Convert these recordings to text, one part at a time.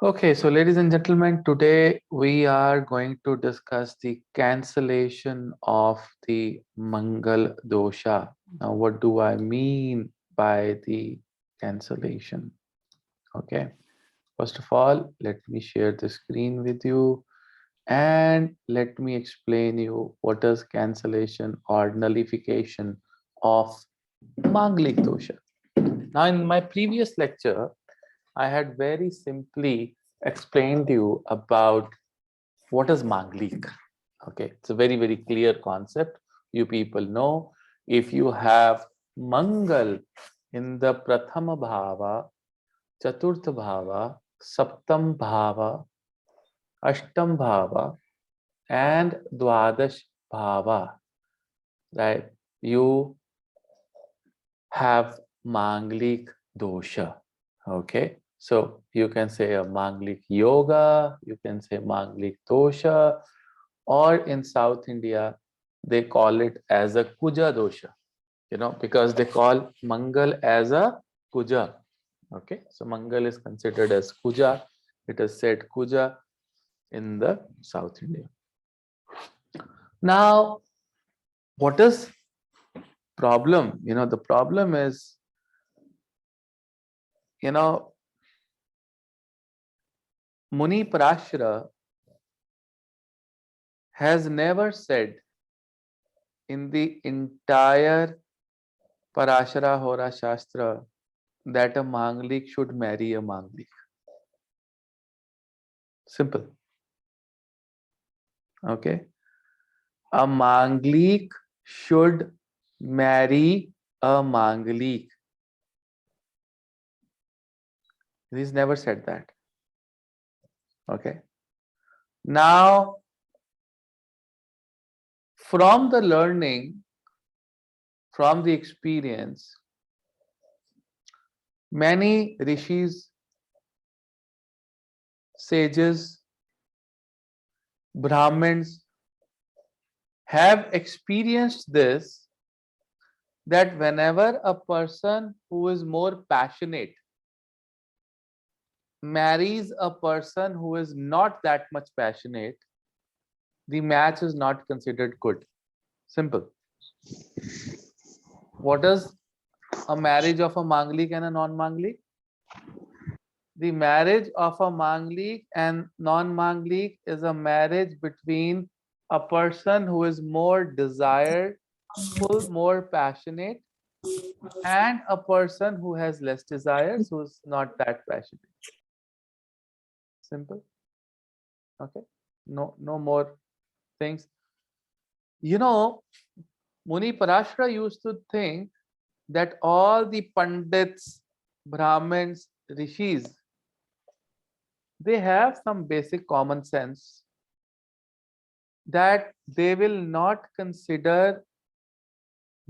Okay, so ladies and gentlemen, today we are going to discuss the cancellation of the Mangal dosha. Now, what do I mean by the cancellation? Okay, first of all, let me share the screen with you and let me explain you what is cancellation or nullification of Manglik dosha. Now, in my previous lecture, I had very simply explained you about what is Manglik. Okay, it's a very, very clear concept. You people know if you have Mangal in the Prathama Bhava, Chaturtha Bhava, Saptam Bhava, Ashtam Bhava, and Dwadash Bhava, right? You have Manglik dosha. Okay, so you can say a Manglik yoga, you can say Manglik dosha, or in South India, they call it as a Kuja dosha, because they call Mangal as a Kuja. Okay, so Mangal is considered as Kuja. It is said Kuja in the South India. Now, what is problem? The problem is, you know, Muni Parashara has never said in the entire Parashara Hora Shastra that a Manglik should marry a Manglik. Simple. Okay. A Manglik should marry a Manglik. He's never said that. Okay. Now, from the learning, from the experience, many rishis, sages, Brahmins have experienced this, that whenever a person who is more passionate marries a person who is not that much passionate, the match is not considered good. Simple. What is a marriage of a Manglik and a non-Manglik? The marriage of a Manglik and non-Manglik is a marriage between a person who is more desireful, more passionate, and a person who has less desires, who's not that passionate. Simple. Okay. No more things. Muni Parashara used to think that all the Pandits, Brahmins, Rishis, they have some basic common sense that they will not consider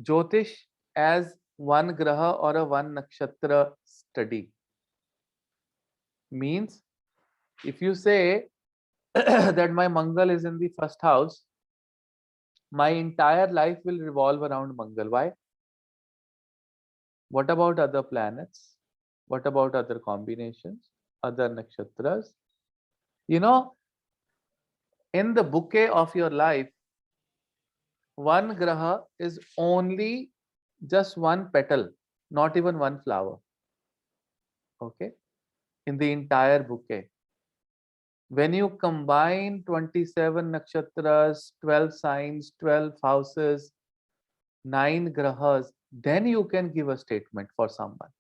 Jyotish as one graha or a one nakshatra study. Means, if you say that my Mangal is in the first house, my entire life will revolve around Mangal. Why? What about other planets? What about other combinations, other nakshatras? You know, in the bouquet of your life, one graha is only just one petal, not even one flower. Okay, in the entire bouquet. When you combine 27 nakshatras, 12 signs, 12 houses, 9 grahas, then you can give a statement for someone.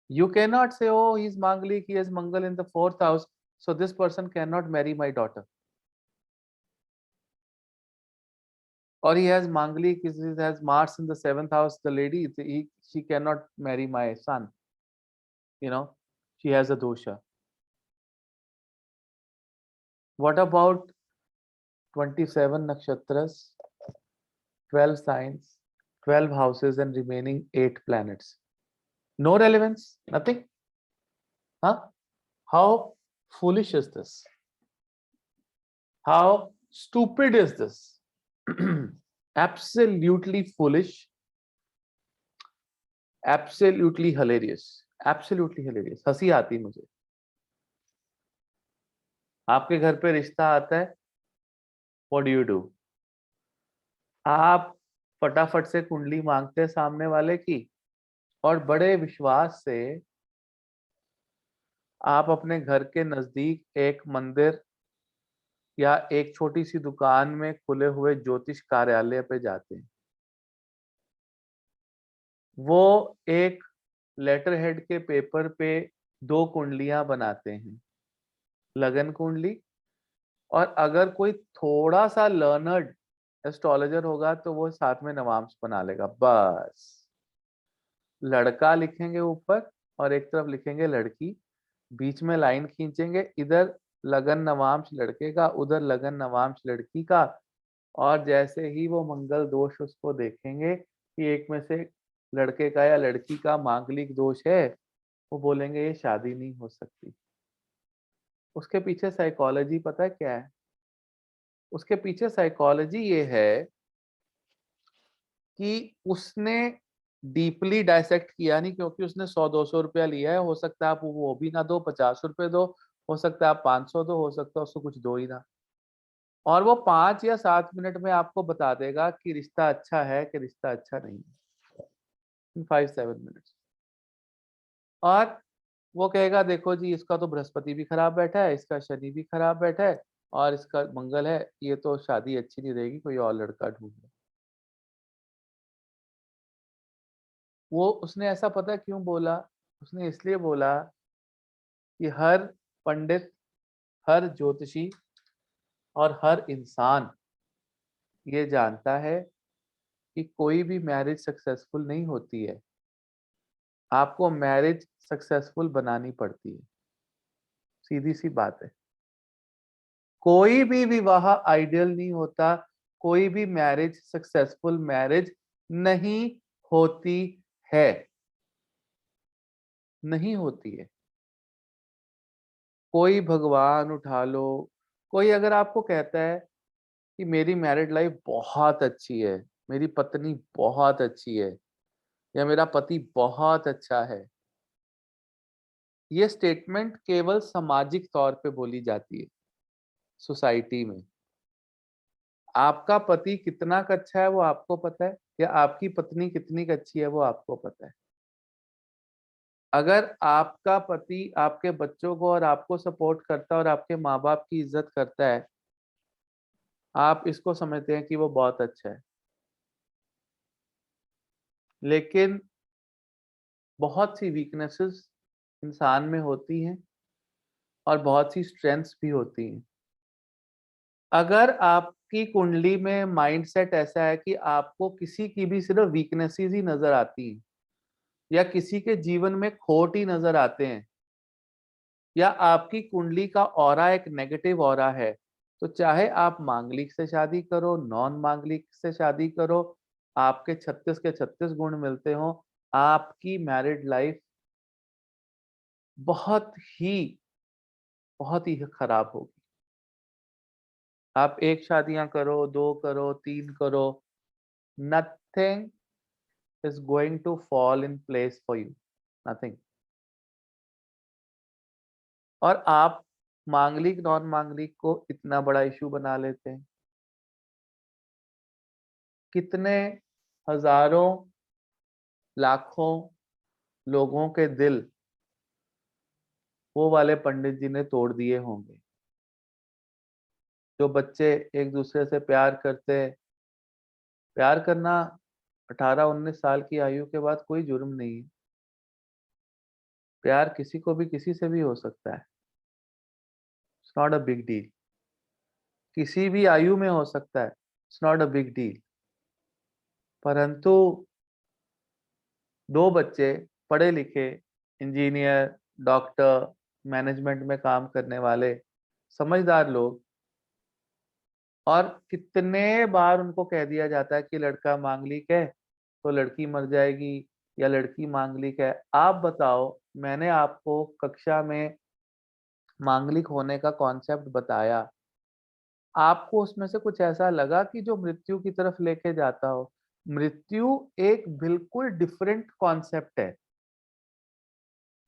You cannot say, oh, he's Mangalik, he has Mangal in the 4th house, so this person cannot marry my daughter. Or he has Mangalik, he has Mars in the 7th house, the lady, she cannot marry my son. She has a dosha. What about 27 nakshatras, 12 signs, 12 houses, and remaining 8 planets? No relevance, nothing. Huh? How foolish is this? How stupid is this? Absolutely foolish, absolutely hilarious. Absolutely hilarious, हंसी आती मुझे। आपके घर पे रिश्ता आता है, what do you do? आप फटाफट से कुंडली मांगते हैं सामने वाले की, और बड़े विश्वास से आप अपने घर के नजदीक एक मंदिर या एक छोटी सी दुकान में खुले हुए ज्योतिष कार्यालय पे जाते हैं। वो एक लेटर हेड के पेपर पे दो कुंडलियां बनाते हैं, लगन कुंडली, और अगर कोई थोड़ा सा लर्नर्ड एस्ट्रोलॉजर होगा तो वो साथ में नवांश बना लेगा। बस लड़का लिखेंगे ऊपर और एक तरफ लिखेंगे लड़की, बीच में लाइन खींचेंगे, इधर लगन नवांश लड़के का, उधर लगन नवांश लड़की का। और जैसे ही वो मंगल दोष उसको देखेंगे कि एक में से लड़के का या लड़की का मांगलिक दोष है, वो बोलेंगे ये शादी नहीं हो सकती। उसके पीछे साइकोलॉजी पता है क्या है? उसके पीछे साइकोलॉजी ये है कि उसने डीपली डायसेक्ट किया नहीं, क्योंकि उसने 100-200 रुपया लिया है, हो सकता है आप वो भी ना दो, 50 रुपए दो, हो सकता है आप 500 दो, हो सकता है उसको कुछ दो ही ना। और वो 5 या 7 मिनट में आपको बता देगा कि रिश्ता अच्छा है कि रिश्ता अच्छा नहीं है, इन 5-7 मिनट्स। और वो कहेगा देखो जी, इसका तो बृहस्पति भी खराब बैठा है, इसका शनि भी खराब बैठा है, और इसका मंगल है, ये तो शादी अच्छी नहीं रहेगी, कोई और लड़का ढूंढ लो। वो उसने ऐसा पता है क्यों बोला? उसने इसलिए बोला कि हर पंडित, हर ज्योतिषी और हर इंसान ये जानता है कि कोई भी मैरिज सक्सेसफुल नहीं होती है, आपको मैरिज सक्सेसफुल बनानी पड़ती है। सीधी सी बात है। कोई भी विवाह आइडियल नहीं होता, कोई भी मैरिज सक्सेसफुल मैरिज नहीं होती है, नहीं होती है। कोई भगवान उठा लो, कोई अगर आपको कहता है कि मेरी मैरिड लाइफ बहुत अच्छी है, मेरी पत्नी बहुत अच्छी है, या मेरा पति बहुत अच्छा है, ये स्टेटमेंट केवल सामाजिक तौर पे बोली जाती है सोसाइटी में। आपका पति कितना अच्छा है वो आपको पता है, या आपकी पत्नी कितनी अच्छी है वो आपको पता है। अगर आपका पति आपके बच्चों को और आपको सपोर्ट करता है और आपके माँ बाप की इज्जत करता है, आप इसको समझते हैं कि वो बहुत अच्छा है। लेकिन बहुत सी वीकनेसेस इंसान में होती हैं और बहुत सी स्ट्रेंथ्स भी होती हैं। अगर आपकी कुंडली में माइंडसेट ऐसा है कि आपको किसी की भी सिर्फ वीकनेसेस ही नजर आती हैं, या किसी के जीवन में खोट ही नजर आते हैं, या आपकी कुंडली का ऑरा एक नेगेटिव ऑरा है, तो चाहे आप मांगलिक से शादी करो, नॉन मांगलिक से शादी करो, आपके 36 के 36 गुण मिलते हो, आपकी मैरिड लाइफ बहुत ही बहुत ही खराब होगी। आप एक शादियां करो, दो करो, तीन करो, nothing is going to fall in place for you, nothing। और आप मांगलिक नॉन मांगलिक को इतना बड़ा इशू बना लेते हैं। कितने हजारों लाखों लोगों के दिल वो वाले पंडित जी ने तोड़ दिए होंगे। जो बच्चे एक दूसरे से प्यार करते हैं, प्यार करना 18-19 साल की आयु के बाद कोई जुर्म नहीं है। प्यार किसी को भी किसी से भी हो सकता है, it's not a big deal. किसी भी आयु में हो सकता है, it's not a big deal. परंतु दो बच्चे पढ़े लिखे, इंजीनियर, डॉक्टर, मैनेजमेंट में काम करने वाले समझदार लोग, और कितने बार उनको कह दिया जाता है कि लड़का मांगलिक है तो लड़की मर जाएगी, या लड़की मांगलिक है। आप बताओ, मैंने आपको कक्षा में मांगलिक होने का कॉन्सेप्ट बताया, आपको उसमें से कुछ ऐसा लगा कि जो मृत्यु की तरफ लेके जाता हो? मृत्यु एक बिल्कुल डिफरेंट कॉन्सेप्ट है।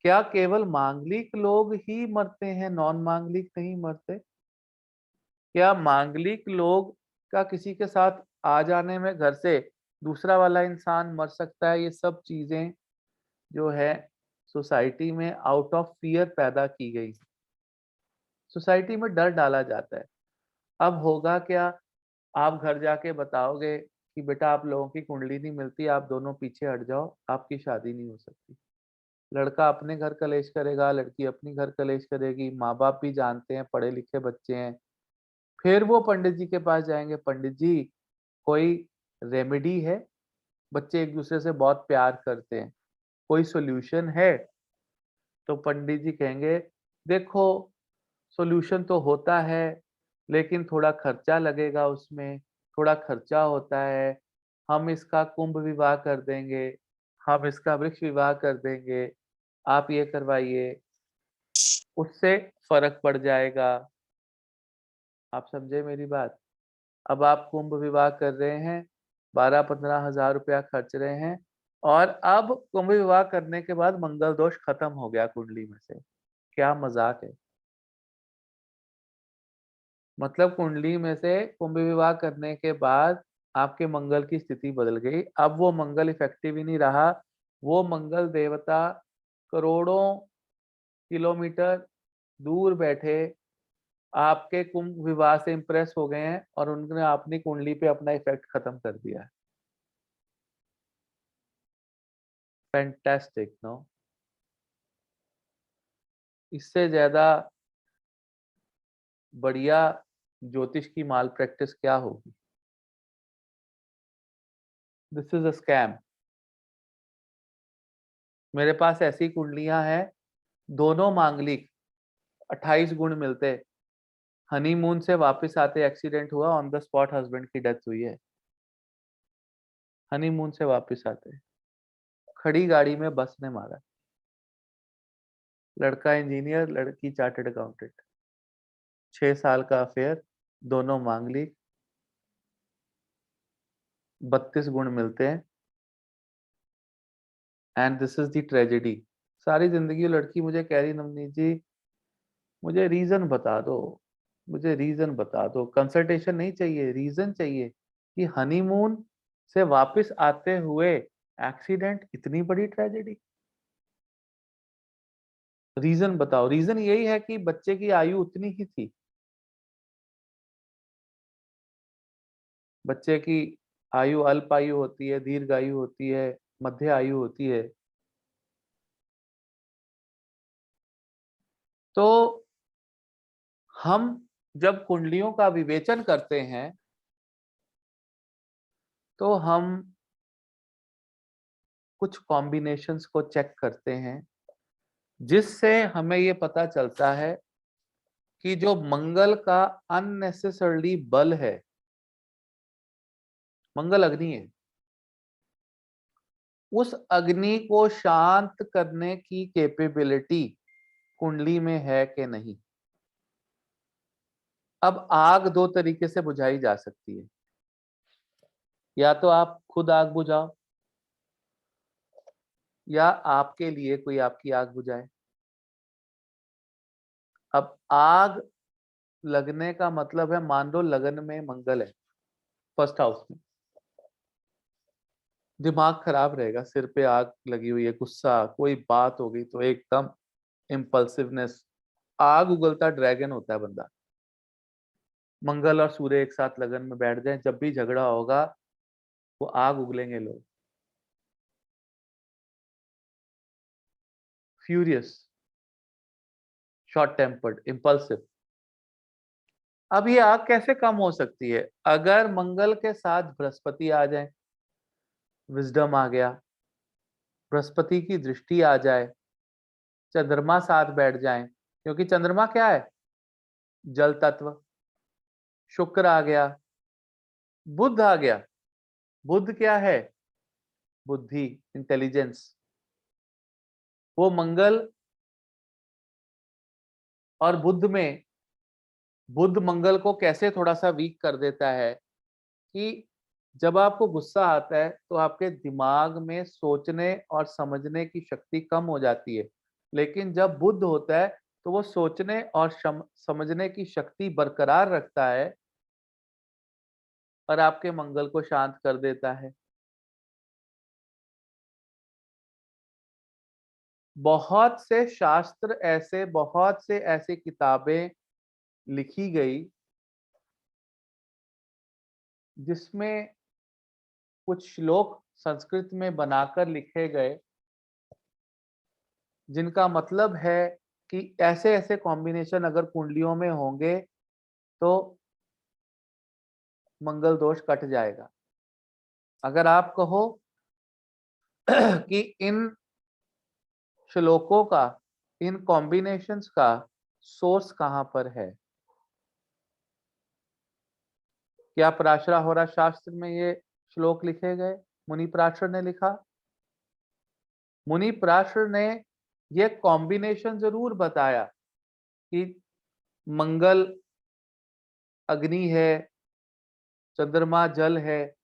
क्या केवल मांगलिक लोग ही मरते हैं, नॉन मांगलिक नहीं मरते? क्या मांगलिक लोग का किसी के साथ आ जाने में घर से दूसरा वाला इंसान मर सकता है? ये सब चीजें जो है सोसाइटी में आउट ऑफ फियर पैदा की गई। सोसाइटी में डर डाला जाता है। अब होगा क्या, आप घर जाके बताओगे कि बेटा आप लोगों की कुंडली नहीं मिलती, आप दोनों पीछे हट जाओ, आपकी शादी नहीं हो सकती। लड़का अपने घर कलेश करेगा, लड़की अपनी घर कलेश करेगी, माँ-बाप भी जानते हैं, पढ़े लिखे बच्चे हैं। फिर वो पंडित जी के पास जाएँगे, पंडित जी कोई रेमेडी है? बच्चे एक-दूसरे से बहुत प्यार करते हैं, कोई सॉल्यूशन है? तो पंडित जी कहेंगे, देखो सॉल्यूशन तो होता है, लेकिन थोड़ा खर्चा लगेगा उसमें, थोड़ा खर्चा होता है, हम इसका कुंभ विवाह कर देंगे, हम इसका वृक्ष विवाह कर देंगे, आप ये करवाइए, उससे फ़र्क पड़ जाएगा। आप समझे मेरी बात? अब आप कुंभ विवाह कर रहे हैं, 12-15 हज़ार रुपया खर्च रहे हैं और अब कुंभ विवाह करने के बाद मंगल दोष खत्म हो गया कुंडली में से। क्या मज़ाक है! मतलब कुंडली में से कुंभ विवाह करने के बाद आपके मंगल की स्थिति बदल गई। अब वो मंगल इफ़ेक्टिव ही नहीं रहा, वो मंगल देवता करोड़ों किलोमीटर दूर बैठे आपके कुंभ विवाह से इम्प्रेस हो गए हैं और उन्होंने अपनी कुंडली पे अपना इफ़ेक्ट खत्म कर दिया है। Fantastic no? इससे ज़्यादा बढ़िया ज्योतिष की माल प्रैक्टिस क्या होगी? This is a scam. मेरे पास ऐसी कुंडलियाँ हैं, दोनों मांगलिक, 28 गुण मिलते, हनीमून से वापस आते एक्सीडेंट हुआ, ऑन द स्पॉट हस्बैंड की डेथ हुई है। हनीमून से वापस आते, खड़ी गाड़ी में बस ने मारा। लड़का इंजीनियर, लड़की चार्टर्ड अकाउंटेंट। 6 साल का अफेयर, दोनों मांगलिक, 32 गुण मिलते हैं and this is the tragedy. सारी ज़िंदगी वो लड़की मुझे कह रही, नवनीत जी मुझे रीज़न बता दो, मुझे रीज़न बता दो। कंसल्टेशन नहीं चाहिए, रीज़न चाहिए कि हनीमून से वापस आते हुए एक्सीडेंट, इतनी बड़ी ट्रेजेडी। रीज़न बताओ। रीज़न यही है कि बच्चे की आयु उतनी ही थी। बच्चे की आयु अल्प आयु होती है, दीर्घ आयु होती है, मध्य आयु होती है। तो हम जब कुंडलियों का विवेचन करते हैं, तो हम कुछ कॉम्बिनेशंस को चेक करते हैं, जिससे हमें ये पता चलता है कि जो मंगल का अननेसेसरली बल है, मंगल अग्नि है, उस अग्नि को शांत करने की कैपेबिलिटी कुंडली में है कि नहीं। अब आग 2 तरीके से बुझाई जा सकती है। या तो आप खुद आग बुझाओ या आपके लिए कोई आपकी आग बुझाए। अब आग लगने का मतलब है, मान लो लगन में मंगल है, फर्स्ट हाउस में, दिमाग खराब रहेगा, सिर पे आग लगी हुई है, गुस्सा, कोई बात हो गई तो एकदम इम्पल्सिवनेस, आग उगलता ड्रैगन होता है बंदा। मंगल और सूर्य एक साथ लगन में बैठ जाएं, जब भी झगड़ा होगा वो आग उगलेंगे लोग। Furious, short tempered, impulsive. अब ये आग कैसे कम हो सकती है? अगर मंगल के साथ बृहस्पति आ जाए, विजडम आ गया, बृहस्पति की दृष्टि आ जाए, चंद्रमा साथ बैठ जाएं, क्योंकि चंद्रमा क्या है? जल तत्व। शुक्र आ गया, बुध आ गया। बुध क्या है? बुद्धि, इंटेलिजेंस। वो मंगल और बुध में, बुध मंगल को कैसे थोड़ा-सा वीक कर देता है कि जब आपको गुस्सा आता है, तो आपके दिमाग में सोचने और समझने की शक्ति कम हो जाती है। लेकिन जब बुद्ध होता है तो वो सोचने और समझने की शक्ति बरकरार रखता है और आपके मंगल को शांत कर देता है। बहुत से ऐसी किताबें लिखी गई जिसमें कुछ श्लोक संस्कृत में बनाकर लिखे गए, जिनका मतलब है कि ऐसे ऐसे कॉम्बिनेशन अगर कुंडलियों में होंगे तो मंगल दोष कट जाएगा। अगर आप कहो कि इन श्लोकों का, इन कॉम्बिनेशंस का सोर्स कहां पर है, क्या पराशरा होरा शास्त्र में ये श्लोक लिखे गए? मुनि पराशर ने लिखा? मुनि पराशर ने ये कॉम्बिनेशन जरूर बताया कि मंगल अग्नि है, चंद्रमा जल है,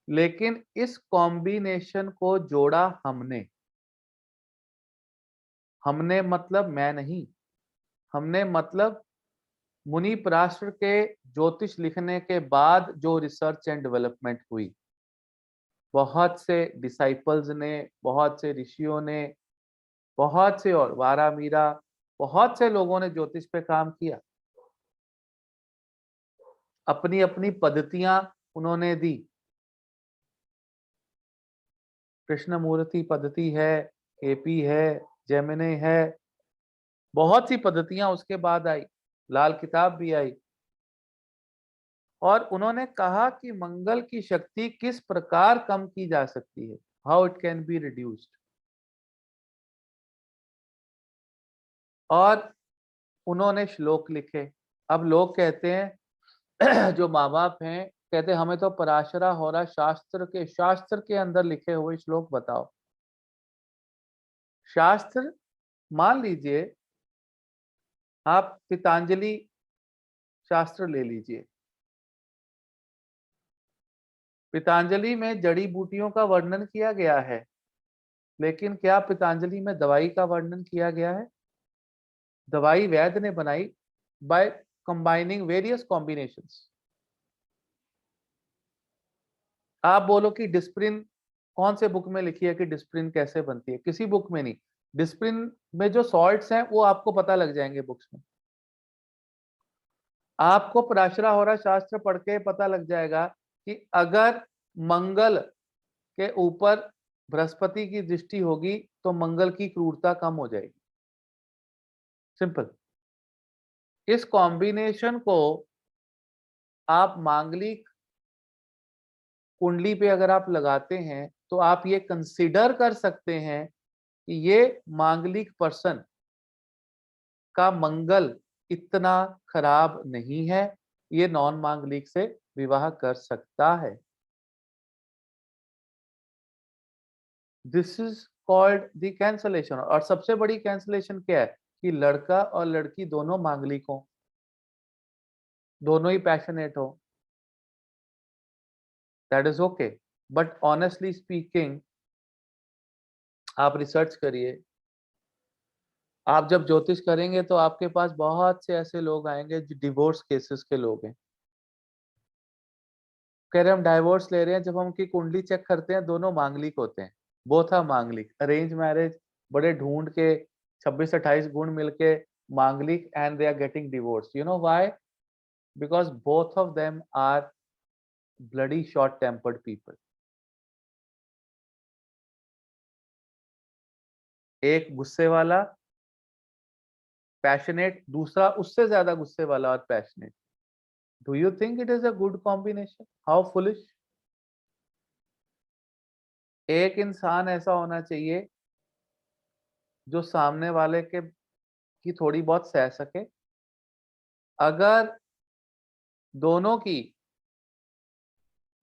लेकिन इस कॉम्बिनेशन को जोड़ा हमने। हमने मतलब मैं नहीं, हमने मतलब मुनि पराशर के ज्योतिष लिखने के बाद जो रिसर्च एंड डेवलपमेंट हुई, बहुत से डिसाइपल्स ने, बहुत से ऋषियों ने, बहुत से और वारा मीरा, बहुत से लोगों ने ज्योतिष पे काम किया, अपनी अपनी पद्धतियां उन्होंने दी। कृष्णमूर्ति पद्धति है, केपी है, जेमिनी है, बहुत सी पद्धतियां उसके बाद आई, लाल किताब भी आई। और उन्होंने कहा कि मंगल की शक्ति किस प्रकार कम की जा सकती है, how it can be reduced. और उन्होंने श्लोक लिखे। अब लोग कहते हैं जो माँ बाप हैं, कहते हैं हमें तो पराशरा हो रहा शास्त्र के अंदर लिखे हुए श्लोक बताओ। शास्त्र, मान लीजिए आप पतंजलि शास्त्र ले लीजिए। पतंजलि में जड़ी बूटियों का वर्णन किया गया है, लेकिन क्या पतंजलि में दवाई का वर्णन किया गया है? दवाई वैद्य ने बनाई बाय कंबाइनिंग वेरियस कॉम्बिनेशंस। आप बोलो कि डिस्प्रिन कौन से बुक में लिखी है कि डिस्प्रिन कैसे बनती है? किसी बुक में नहीं। डिस्प्रिन में जो सॉल्ट्स हैं वो आपको पता लग जाएंगे बुक्स में। आपको पराशरा होरा शास्त्र पढ़ के पता लग जाएगा कि अगर मंगल के ऊपर बृहस्पति की दृष्टि होगी तो मंगल की क्रूरता कम हो जाएगी। सिंपल। इस कॉम्बिनेशन को आप मांगलिक कुंडली पे अगर आप लगाते हैं तो आप ये कंसीडर कर सकते हैं कि ये मांगलिक पर्सन का मंगल इतना खराब नहीं है, ये नॉन मांगलिक से विवाह कर सकता है। This is called the cancellation. और सबसे बड़ी कैंसलेशन क्या है कि लड़का और लड़की दोनों मांगलिक हो, दोनों ही पैशनेट हो, that is okay. But honestly speaking, आप रिसर्च करिए। आप जब ज्योतिष करेंगे तो आपके पास बहुत से ऐसे लोग आएंगे जो डिवोर्स केसेस के लोग हैं, कह रहे हम डाइवोर्स ले रहे हैं। जब हम उनकी कुंडली चेक करते हैं दोनों मांगलिक होते हैं, both are manglik. Arrange marriage, बड़े ढूंढ के 26-28 गुण मिलके manglik, and they are getting divorce. You know why? Because both of them are bloody short tempered people. एक गुस्से वाला पैशनेट, दूसरा उससे ज्यादा गुस्से वाला और passionate. Do you think it is a good combination? How foolish. एक इंसान ऐसा होना चाहिए जो सामने वाले के की थोड़ी बहुत सह सके। अगर दोनों की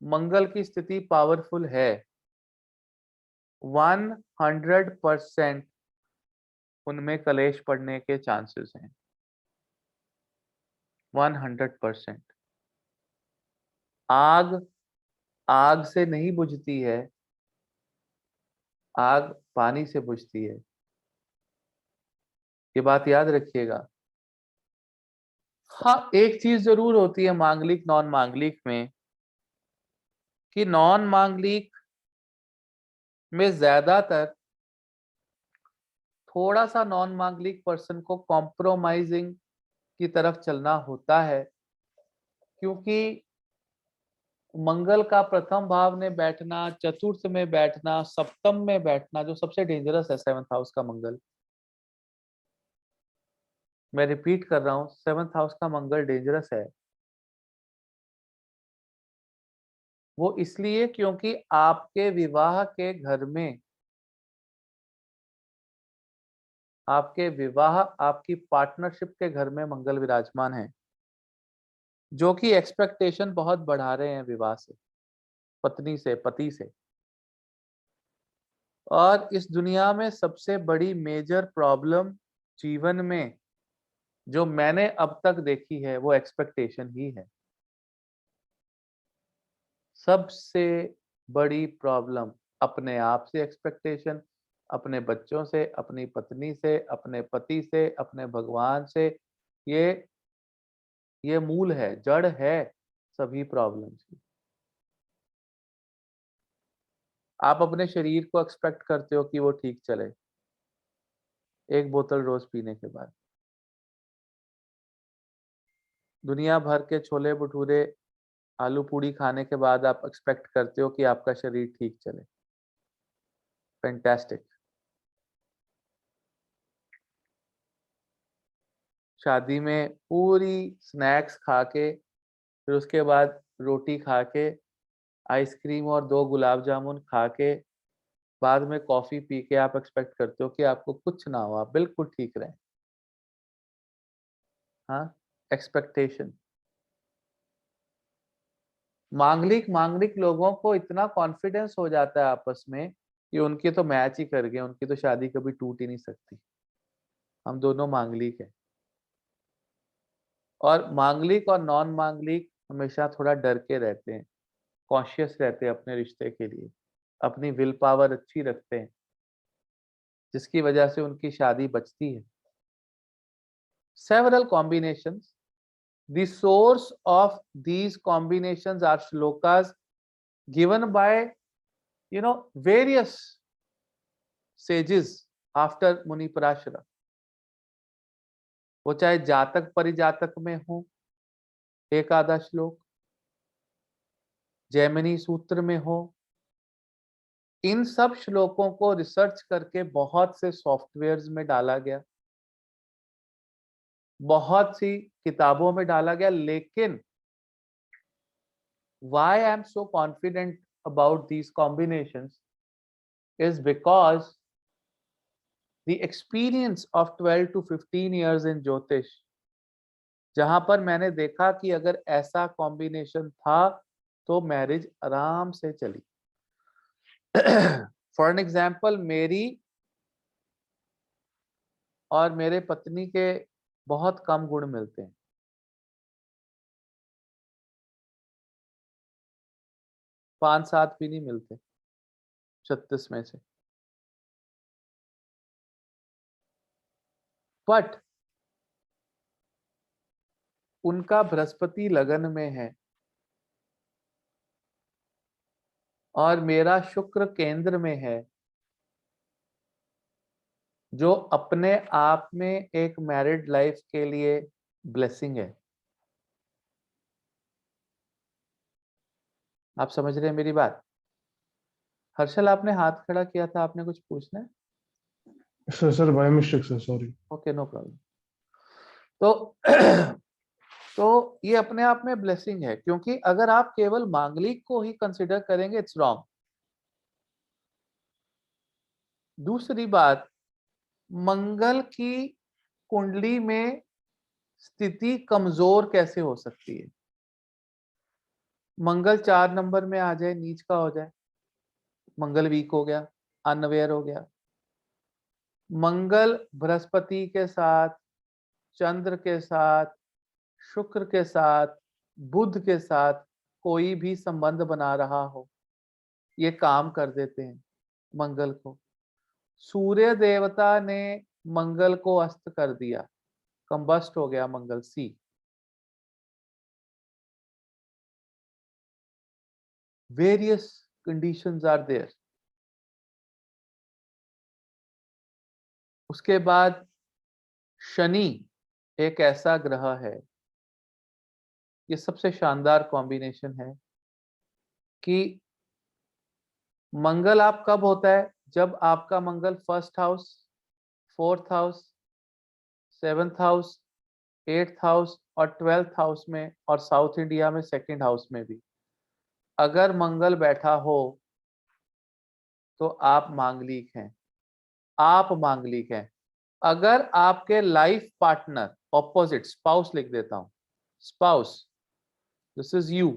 मंगल की स्थिति पावरफुल है, 100% उनमें कलेश पड़ने के चांसेस हैं। 100%। आग आग से नहीं बुझती है, आग पानी से बुझती है। ये बात याद रखिएगा। हाँ, एक चीज जरूर होती है मांगलिक नॉन मांगलिक में, कि नॉन मांगलिक में ज्यादातर थोड़ा सा नॉन मांगलिक पर्सन को कॉम्प्रोमाइजिंग की तरफ चलना होता है, क्योंकि मंगल का प्रथम भाव में बैठना, चतुर्थ में बैठना, सप्तम में बैठना, जो सबसे डेंजरस है सेवंथ हाउस का मंगल। मैं रिपीट कर रहा हूं, सेवंथ हाउस का मंगल डेंजरस है। वो इसलिए क्योंकि आपके विवाह के घर में, आपके विवाह, आपकी पार्टनरशिप के घर में मंगल विराजमान है, जो कि एक्सपेक्टेशन बहुत बढ़ा रहे हैं विवाह से, पत्नी से, पति से। और इस दुनिया में सबसे बड़ी मेजर प्रॉब्लम जीवन में जो मैंने अब तक देखी है, वो एक्सपेक्टेशन ही है। सबसे बड़ी प्रॉब्लम अपने आप से एक्सपेक्टेशन, अपने बच्चों से, अपनी पत्नी से, अपने पति से, अपने भगवान से। ये ये मूल है, जड़ है सभी प्रॉब्लम्स की। आप अपने शरीर को एक्सपेक्ट करते हो कि वो ठीक चले, एक बोतल रोज पीने के बाद। दुनिया भर के छोले भटूरे, आलू पूड़ी खाने के बाद आप एक्सपेक्ट करते हो कि आपका शरीर ठीक चले। फैंटास्टिक। शादी में पूरी स्नैक्स खा के, फिर उसके बाद रोटी खा के, आइसक्रीम और 2 गुलाब जामुन खा के, बाद में कॉफी पी के आप एक्सपेक्ट करते हो कि आपको कुछ ना हो, आप बिल्कुल ठीक रहें। हाँ, एक्सपेक्टेशन। मांगलिक मांगलिक लोगों को इतना कॉन्फिडेंस हो जाता है आपस में कि उनके तो मैच ही कर गए, उनकी तो शादी कभी टूट ही नहीं सकती। हम दोनों मांगलिक हैं। और मांगलिक और नॉन मांगलिक हमेशा थोड़ा डर के रहते हैं, कॉन्शियस रहते हैं अपने रिश्ते के लिए, अपनी विल पावर अच्छी रखते हैं, जिसकी वजह से उनकी शादी बचती है। Several combinations, the source of these combinations are shlokas given by various sages after Muni Parashara। वो चाहे जातक परिजातक में हो, एक आधा श्लोक, जैमिनी सूत्र में हो, इन सब श्लोकों को रिसर्च करके बहुत से सॉफ्टवेयर्स में डाला गया, बहुत सी किताबों में डाला गया। लेकिन why I am so confident about these combinations is because the experience of 12 to 15 years in Jyotish, जहां पर मैंने देखा कि अगर ऐसा कॉम्बिनेशन था तो मैरिज आराम से चली। फॉर एन एग्जाम्पल, मेरी और मेरे पत्नी के बहुत कम गुण मिलते हैं। 5-7 भी नहीं मिलते 36 में से। बट उनका बृहस्पति लगन में है और मेरा शुक्र केंद्र में है, जो अपने आप में एक मैरिड लाइफ के लिए ब्लेसिंग है। आप समझ रहे हैं मेरी बात? हर्षल, आपने हाथ खड़ा किया था, आपने कुछ पूछना है? Sir by mistake sir, sorry. Okay, no problem. तो तो ये अपने आप में ब्लेसिंग है, क्योंकि अगर आप केवल मांगलिक को ही कंसिडर करेंगे, इट्स रॉन्ग। दूसरी बात, मंगल की कुंडली में स्थिति कमजोर कैसे हो सकती है? मंगल 4 नंबर में आ जाए, नीच का हो जाए, मंगल वीक हो गया, अनअवेयर हो गया। मंगल बृहस्पति के साथ, चंद्र के साथ, शुक्र के साथ, बुध के साथ कोई भी संबंध बना रहा हो, ये काम कर देते हैं मंगल को। सूर्य देवता ने मंगल को अस्त कर दिया, कंबस्ट हो गया मंगल, see. Various conditions are there. उसके बाद शनि एक ऐसा ग्रह है, ये सबसे शानदार कॉम्बिनेशन है कि मंगल आप कब होता है, जब आपका मंगल first house, fourth house, seventh house, eighth house और ट्वेल्थ हाउस में, और साउथ इंडिया में सेकंड हाउस में भी अगर मंगल बैठा हो तो आप मांगलिक हैं, आप मांगलिक हैं। अगर आपके लाइफ पार्टनर, ऑपोजिट, स्पाउस लिख देता हूं, spouse, this is you,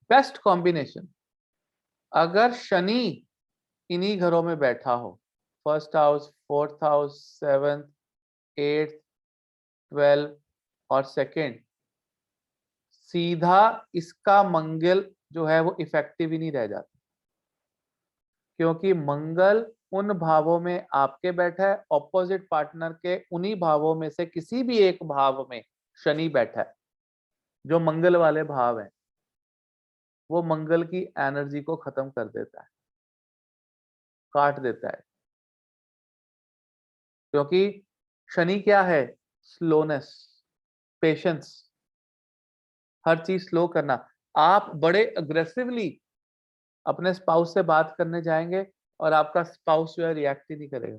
best combination. अगर शनि इन्हीं घरों में बैठा हो, first house, fourth house, seventh, eighth, 12 और सेकेंड, सीधा इसका मंगल जो है वो इफेक्टिव ही नहीं रह जाता, क्योंकि मंगल उन भावों में आपके बैठा है, ऑपोजिट पार्टनर के उन्हीं भावों में से किसी भी एक भाव में शनि बैठा है। जो मंगल वाले भाव हैं वो मंगल की एनर्जी को खत्म कर देता है, काट देता है। क्योंकि शनि क्या है, स्लोनेस, पेशेंस, हर चीज स्लो करना। आप बड़े अग्रेसिवली अपने स्पाउस से बात करने जाएंगे और आपका स्पाउस जो है रिएक्ट ही नहीं करेगा।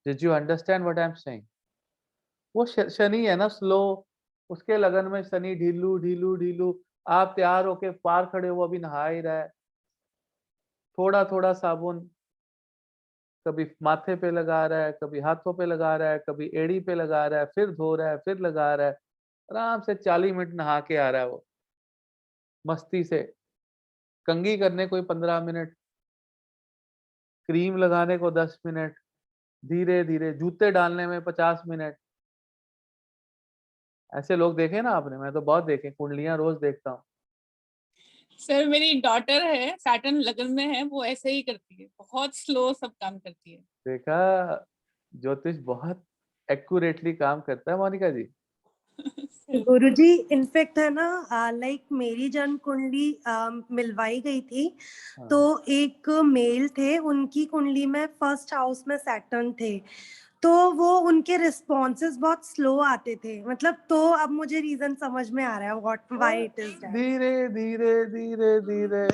Did you understand what I am saying? वो शनि है ना स्लो, उसके लगन में शनि ढीलू ढीलू ढीलू। आप तैयार होके पार खड़े हो, अभी नहा ही रहा है, थोड़ा थोड़ा साबुन कभी माथे पे लगा रहा है, कभी हाथों पे लगा रहा है, कभी एड़ी पे लगा रहा है, फिर धो रहा है, फिर लगा रहा है। आराम से 40 मिनट नहा के आ रहा है वो, मस्ती से। कंघी करने कोई 15 मिनट, क्रीम लगाने को 10 मिनट, धीरे धीरे जूते डालने में 50 मिनट। ऐसे लोग देखे ना आपने? मैं तो बहुत देखे, कुंडलियां रोज देखता हूँ। सर मेरी डॉटर है, सैटर्न लगन में है, वो ऐसे ही करती है, बहुत स्लो सब काम करती है। देखा, ज्योतिष बहुत एक्यूरेटली काम करता है मोनिका जी। गुरुजी इनफेक्ट है ना, लाइक मेरी जन्म कुंडली मिलवाई गई थी, हाँ। तो एक मेल थे, उनकी कुंडली में फर्स्ट हाउस में सैटर्न थे, तो वो उनके रिस्पॉन्सेस बहुत स्लो आते थे, मतलब। तो अब मुझे रीजन समझ में आ रहा है what why it is that. धीरे धीरे धीरे धीरे,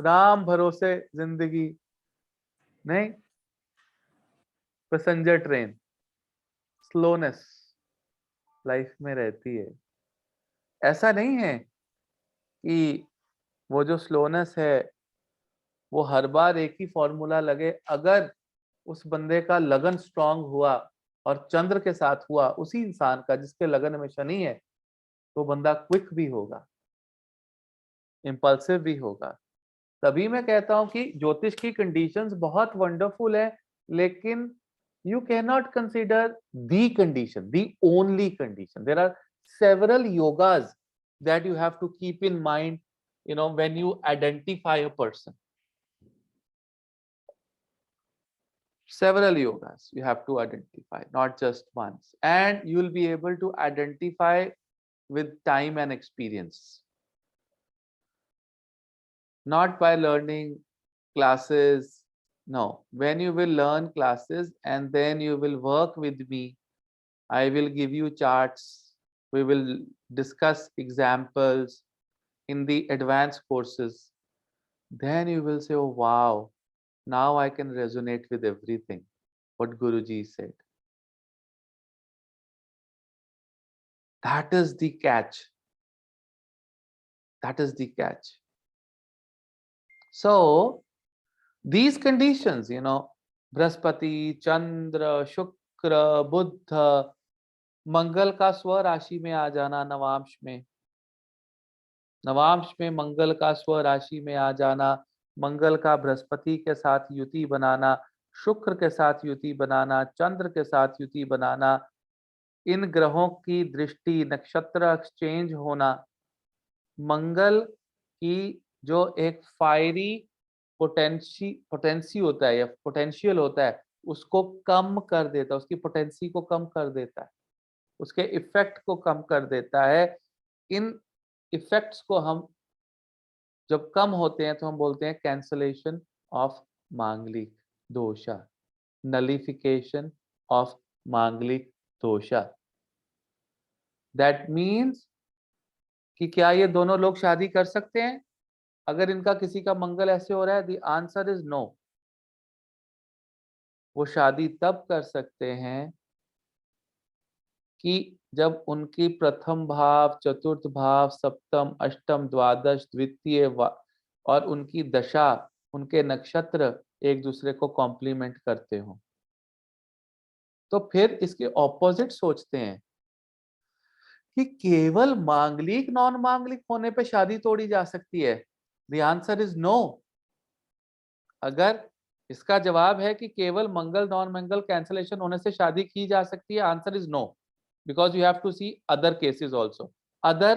राम भरोसे जिंदगी, नहीं पैसेंजर ट्रेन, स्लोनेस लाइफ में रहती है। ऐसा नहीं है कि वो जो स्लोनेस है वो हर बार एक ही फॉर्मूला लगे। अगर उस बंदे का लगन स्ट्रांग हुआ और चंद्र के साथ हुआ, उसी इंसान का जिसके लगन में शनि है, तो बंदा क्विक भी होगा, इम्पल्सिव भी होगा। तभी मैं कहता हूं कि ज्योतिष की कंडीशंस बहुत वंडरफुल है, लेकिन you cannot consider the condition, the only condition. There are several yogas that you have to keep in mind, when you identify a person. Several yogas you have to identify, not just once. And you will be able to identify with time and experience, not by learning classes. No, when you will learn classes and then you will work with me, I will give you charts, we will discuss examples in the advanced courses. Then you will say, oh wow, now I can resonate with everything what Guruji said. That is the catch. That is the catch. So these conditions, Brahaspati, Chandra, Shukra, Buddha, मंगल का स्व राशि में आ जाना, नवांश में, नवांश में मंगल का स्व राशि में आ जाना, मंगल का बृहस्पति के साथ युति बनाना, शुक्र के साथ युति बनाना, चंद्र के साथ युति बनाना, इन ग्रहों की दृष्टि, नक्षत्र एक्सचेंज होना, मंगल की जो एक फायरी पोटेंसी होता है या पोटेंशियल होता है उसको कम कर देता है, उसकी पोटेंसी को कम कर देता है, उसके इफेक्ट को कम कर देता है। इन इफेक्ट्स को हम जब कम होते हैं तो हम बोलते हैं कैंसलेशन ऑफ मांगलिक दोषा, नलिफिकेशन ऑफ मांगलिक दोषा। दैट मीन्स कि क्या ये दोनों लोग शादी कर सकते हैं अगर इनका किसी का मंगल ऐसे हो रहा है? The answer is no. वो शादी तब कर सकते हैं कि जब उनकी प्रथम भाव, चतुर्थ भाव, सप्तम, अष्टम, द्वादश, द्वितीय और उनकी दशा, उनके नक्षत्र एक दूसरे को कॉम्प्लीमेंट करते हो। तो फिर इसके ऑपोजिट सोचते हैं कि केवल मांगलिक नॉन मांगलिक होने पे शादी तोड़ी जा सकती है। The answer is no. अगर इसका जवाब है कि केवल मंगल नॉन मंगल कैंसलेशन होने से शादी की जा सकती है, answer is no, because you have to see other cases also, other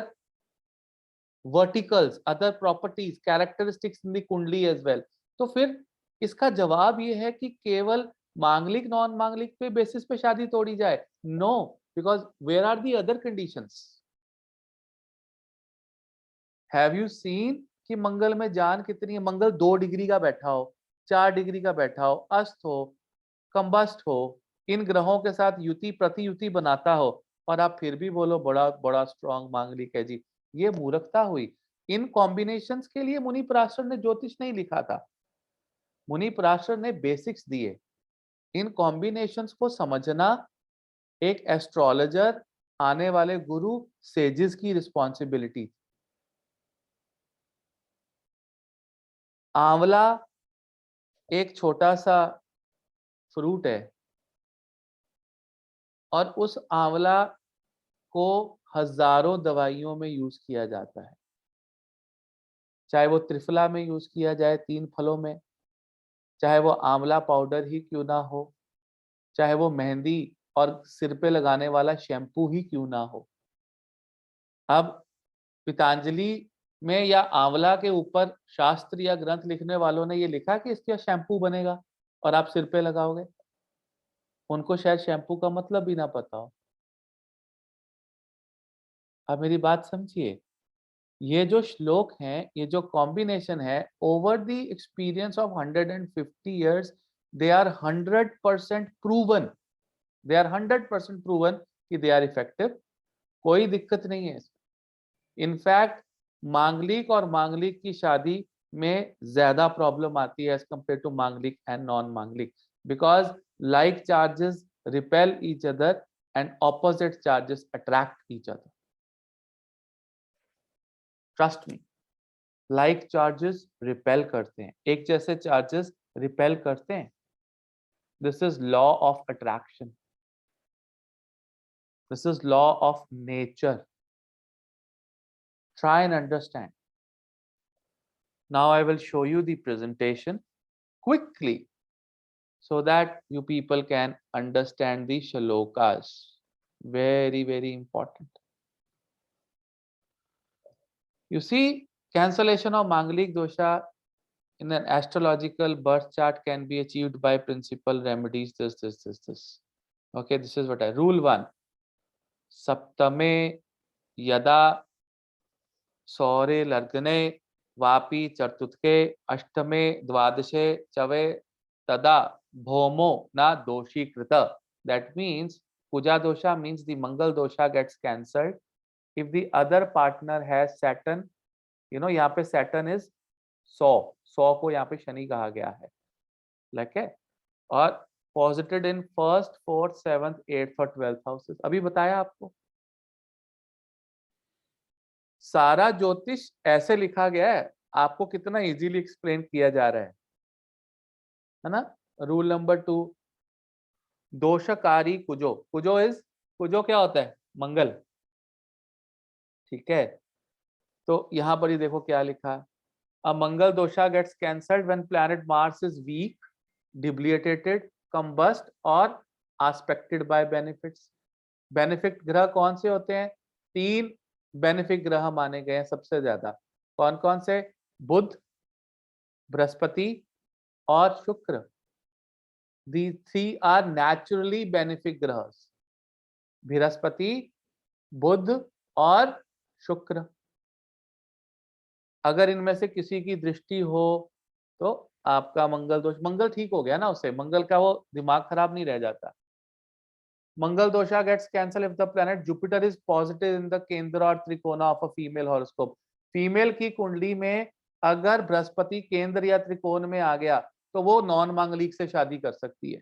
verticals, other properties, characteristics in the कुंडली as well। तो फिर इसका जवाब ये है कि केवल मांगलिक नॉन मांगलिक पे बेसिस पे शादी तोड़ी जाए? No, because where are the other conditions? Have you seen कि मंगल में जान कितनी है? मंगल 2 डिग्री का बैठा हो, 4 डिग्री का बैठा हो, अस्त हो, कंबस्ट हो, इन ग्रहों के साथ युति प्रतियुति बनाता हो, और आप फिर भी बोलो बड़ा बड़ा स्ट्रॉन्ग मांगलिक है जी। ये मूर्खता हुई। इन कॉम्बिनेशंस के लिए मुनि पराशर ने ज्योतिष नहीं लिखा था, मुनि पराशर ने बेसिक्स दिए। इन कॉम्बिनेशंस को समझना एक एस्ट्रोलॉजर, आने वाले गुरु, सेजिस की रिस्पॉन्सिबिलिटी। आंवला एक छोटा सा फ्रूट है और उस आंवला को हजारों दवाइयों में यूज किया जाता है, चाहे वो त्रिफला में यूज किया जाए 3 फलों में, चाहे वो आंवला पाउडर ही क्यों ना हो, चाहे वो मेहंदी और सिर पे लगाने वाला शैम्पू ही क्यों ना हो। अब पतंजलि में या आंवला के ऊपर शास्त्र या ग्रंथ लिखने वालों ने ये लिखा कि इसका शैम्पू बनेगा और आप सिर पे लगाओगे। उनको शायद शैम्पू का मतलब भी ना पता हो। आप मेरी बात समझिए, ये जो श्लोक हैं, ये जो कॉम्बिनेशन है, over the experience of 150 years they are 100% proven, they are 100% proven कि दे आर इफेक्टिव। कोई दिक्कत नहीं है। इनफैक्ट मांगलिक और मांगलिक की शादी में ज्यादा प्रॉब्लम आती है एज कंपेयर टू मांगलिक एंड नॉन मांगलिक, because like charges repel each other and opposite charges attract each other. Trust me, like charges repel करते हैं, एक जैसे चार्जेस रिपेल करते हैं। This is law of attraction, this is law of nature. Try and understand. Now I will show you the presentation quickly so that you people can understand the shlokas. Very, very important. You see, cancellation of Mangalik dosha in an astrological birth chart can be achieved by principal remedies. This. Okay, this is what I rule 1. Saptame yada सौरे लग्ने वापी चतुर्थके अष्टमे द्वादशे चवे तदा भौमो ना दोषीकृत। That means Kuja dosha means the Mangal dosha gets cancelled if the other partner has Saturn, यहाँ पे Saturn is 100 को यहाँ पे शनि कहा गया है, like है, और posited in 1st, 4th, 7th, 8th और 12th houses। अभी बताया आपको, सारा ज्योतिष ऐसे लिखा गया है, आपको कितना इजीली एक्सप्लेन किया जा रहा है ना। Rule number 2, दोषकारी कुजो। कुजो क्या होता है? मंगल। ठीक है, तो यहां पर ही देखो क्या लिखा, a Mangal dosha gets cancelled when planet Mars is weak, debilitated, combust और एस्पेक्टेड बाय बेनिफिट्स। बेनिफिट ग्रह कौन से होते हैं? 3 बेनिफिक ग्रह माने गए हैं सबसे ज्यादा। कौन कौन से? बुध, बृहस्पति और शुक्र, these three are naturally benefic ग्रह, बृहस्पति, बुध और शुक्र। अगर इनमें से किसी की दृष्टि हो तो आपका मंगल दोष, मंगल ठीक हो गया ना, उससे मंगल का वो दिमाग खराब नहीं रह जाता। मंगल दोषा gets cancelled if the planet Jupiter is positive in the केंद्र और त्रिकोणा of a female horoscope। Female की कुंडली में अगर बृहस्पति केंद्र या त्रिकोण में आ गया तो वो नॉन मांगलिक से शादी कर सकती है,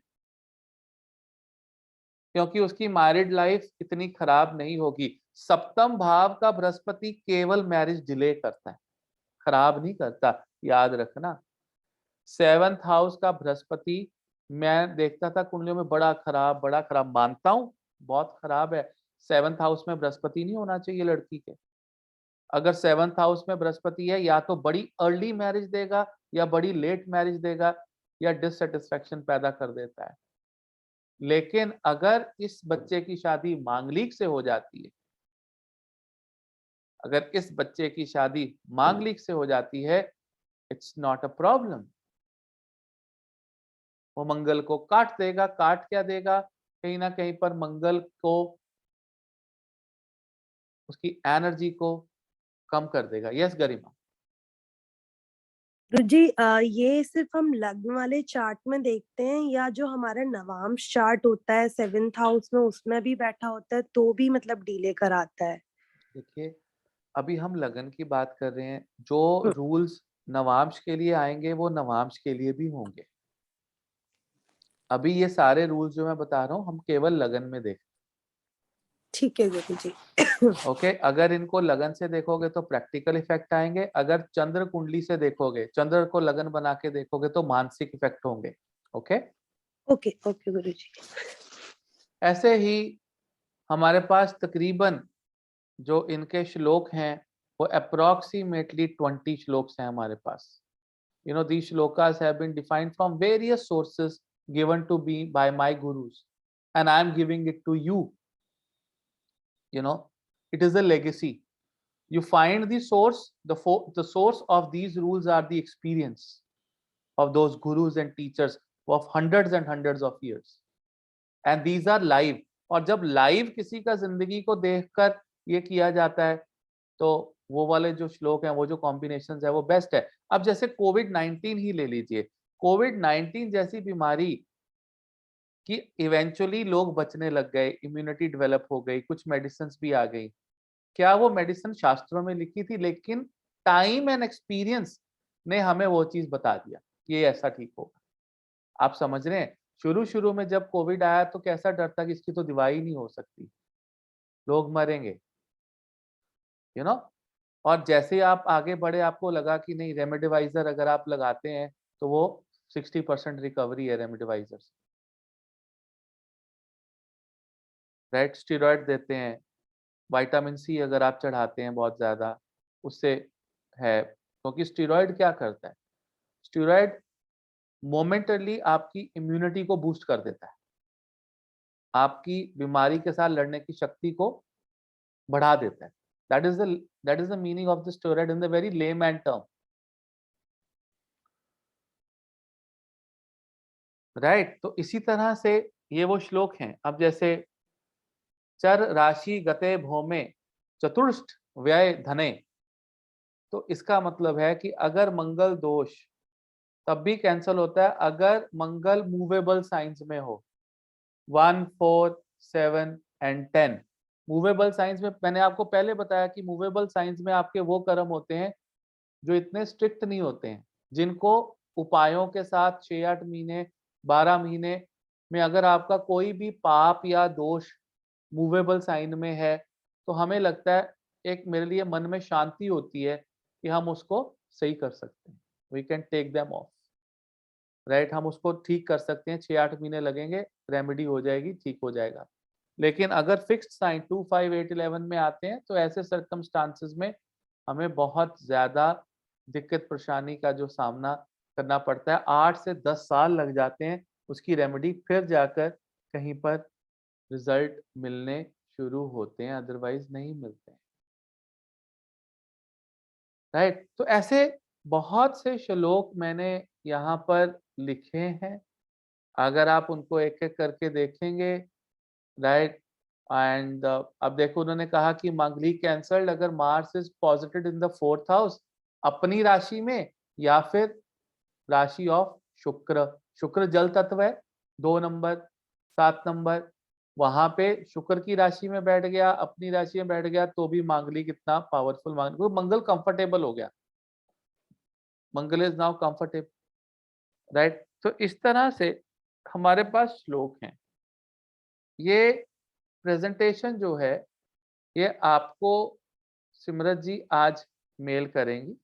क्योंकि उसकी मैरिड लाइफ इतनी खराब नहीं होगी। सप्तम भाव का बृहस्पति केवल मैरिज डिले करता है, खराब नहीं करता, याद रखना। 7th हाउस का बृहस्पति मैं देखता था कुंडलियों में बड़ा खराब मानता हूं, बहुत खराब है। 7th हाउस में बृहस्पति नहीं होना चाहिए लड़की के। अगर 7th हाउस में बृहस्पति है, या तो बड़ी अर्ली मैरिज देगा या बड़ी लेट मैरिज देगा या डिससेटिस्फैक्शन पैदा कर देता है। लेकिन अगर इस बच्चे की शादी मांगलिक से हो जाती है, अगर इस बच्चे की शादी मांगलिक से हो जाती है, इट्स नॉट अ प्रॉब्लम। वो मंगल को काट देगा। काट क्या देगा? कहीं ना कहीं पर मंगल को, उसकी एनर्जी को कम कर देगा। यस गरिमा। गुरुजी, ये सिर्फ हम लग्न वाले चार्ट में देखते हैं या जो हमारा नवांश चार्ट होता है 7th हाउस में उसमें भी बैठा होता है तो भी मतलब डिले कराता है? देखिए, अभी हम लगन की बात कर रहे हैं। जो रूल्स नवांश के लिए आएंगे वो नवांश के लिए भी होंगे। अभी ये सारे रूल्स जो मैं बता रहा हूँ हम केवल लगन में देख। ठीक है गुरुजी। ओके, अगर इनको लगन से देखोगे तो प्रैक्टिकल इफेक्ट आएंगे। अगर चंद्र कुंडली से देखोगे, चंद्र को लगन बना के देखोगे तो मानसिक इफेक्ट होंगे। ओके ओके ओके गुरुजी। ऐसे ही हमारे पास तकरीबन जो इनके श्लोक हैं वो अप्रोक्सीमेटली 20 श्लोक्स हैं हमारे पास। You know, these shlokas have been defined from various sources given to me by my gurus, and I am giving it to you. You know, it is a legacy. You find the source, the source of these rules are the experience of those gurus and teachers of hundreds and hundreds of years, and these are live. और जब live किसी का जिंदगी को देखकर ये किया जाता है तो वो वाले जो श्लोक हैं, वो जो कॉम्बिनेशंस है वो बेस्ट है। अब जैसे कोविड-19 ही ले लीजिए। कोविड-19 जैसी बीमारी कि इवेंचुअली लोग बचने लग गए, इम्यूनिटी डेवलप हो गई, कुछ मेडिसिन भी आ गई। क्या वो मेडिसिन शास्त्रों में लिखी थी? लेकिन टाइम एंड एक्सपीरियंस ने हमें वो चीज बता दिया ये ऐसा ठीक होगा। आप समझ रहे हैं? शुरू में जब कोविड आया तो कैसा डर था कि इसकी तो दवाई नहीं हो सकती, लोग मरेंगे, यू नो। और जैसे ही आप आगे बढ़े आपको लगा कि नहीं, रेमडेसिविर अगर आप लगाते हैं तो वो 60% रिकवरी है रेमडेसिविर से, राइट। स्टेरॉइड देते हैं, विटामिन सी अगर आप चढ़ाते हैं बहुत ज्यादा, उससे है। क्योंकि स्टेरॉइड क्या करता है? स्टेरॉइड मोमेंटली आपकी इम्यूनिटी को बूस्ट कर देता है, आपकी बीमारी के साथ लड़ने की शक्ति को बढ़ा देता है। that is the meaning of the steroid in the very layman term, right? तो इसी तरह से ये वो श्लोक हैं। अब जैसे चर राशि गते भौमे चतुष्ट व्यय धने, तो इसका मतलब है कि अगर मंगल दोष तब भी कैंसल होता है अगर मंगल मूवेबल साइंस में हो। 1, 4, 7 एंड 10 मूवेबल साइंस में। मैंने आपको पहले बताया कि मूवेबल साइंस में आपके वो कर्म होते हैं जो इतने स्ट्रिक्ट नहीं होते हैं, जिनको उपायों के साथ 6-8 महीने 12 महीने में अगर आपका कोई भी पाप या दोष मूवेबल साइन में है तो हमें लगता है, एक मेरे लिए मन में शांति होती है कि हम उसको सही कर सकते हैं। We can take them off, right. हम उसको ठीक कर सकते हैं, 6-8 महीने लगेंगे, रेमेडी हो जाएगी, ठीक हो जाएगा। लेकिन अगर फिक्स्ड साइन 2, 5, 8, 11 में आते हैं तो ऐसे सर्कमस्टांसेस में हमें बहुत ज्यादा दिक्कत परेशानी का जो सामना करना पड़ता है। 8 से 10 साल लग जाते हैं उसकी रेमेडी फिर जाकर कहीं पर रिजल्ट मिलने शुरू होते हैं, अदरवाइज नहीं मिलते हैं, राइट। तो ऐसे बहुत से श्लोक मैंने यहाँ पर लिखे हैं, अगर आप उनको एक एक करके देखेंगे, राइट। एंड अब देखो उन्होंने कहा कि मंगली कैंसल्ड अगर Mars is posited in the 4th house अपनी राशि में, या फिर राशि ऑफ शुक्र। शुक्र जल तत्व है, 2 नंबर 7 नंबर, वहां पे शुक्र की राशि में बैठ गया, अपनी राशि में बैठ गया, तो भी मांगली कितना पावरफुल, मांगली मंगल कंफर्टेबल हो गया, मंगल इज नाउ कंफर्टेबल, राइट। तो इस तरह से हमारे पास श्लोक हैं। ये प्रेजेंटेशन जो है ये आपको सिमरत जी आज मेल करेंगी,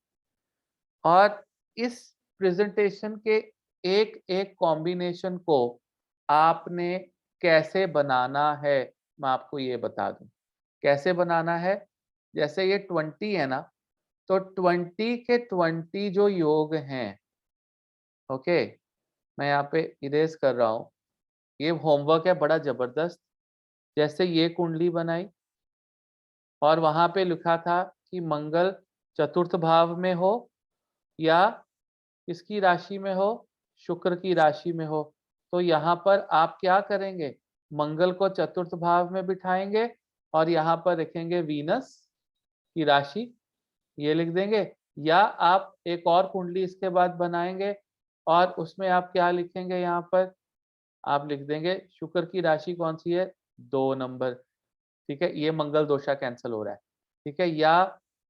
और इस प्रेजेंटेशन के एक एक कॉम्बिनेशन को आपने कैसे बनाना है, मैं आपको ये बता दूं कैसे बनाना है। जैसे ये 20 है ना, तो 20 के 20 जो योग हैं, ओके, मैं यहाँ पे इरेज कर रहा हूँ, ये होमवर्क है बड़ा जबरदस्त। जैसे ये कुंडली बनाई और वहां पे लिखा था कि मंगल चतुर्थ भाव में हो या किसकी राशि में हो, शुक्र की राशि में हो, तो यहाँ पर आप क्या करेंगे, मंगल को चतुर्थ भाव में बिठाएंगे और यहाँ पर लिखेंगे वीनस की राशि, ये लिख देंगे। या आप एक और कुंडली इसके बाद बनाएंगे और उसमें आप क्या लिखेंगे, यहाँ पर आप लिख देंगे शुक्र की राशि कौन सी है, 2 नंबर, ठीक है, ये मंगल दोषा कैंसिल हो रहा है, ठीक है। या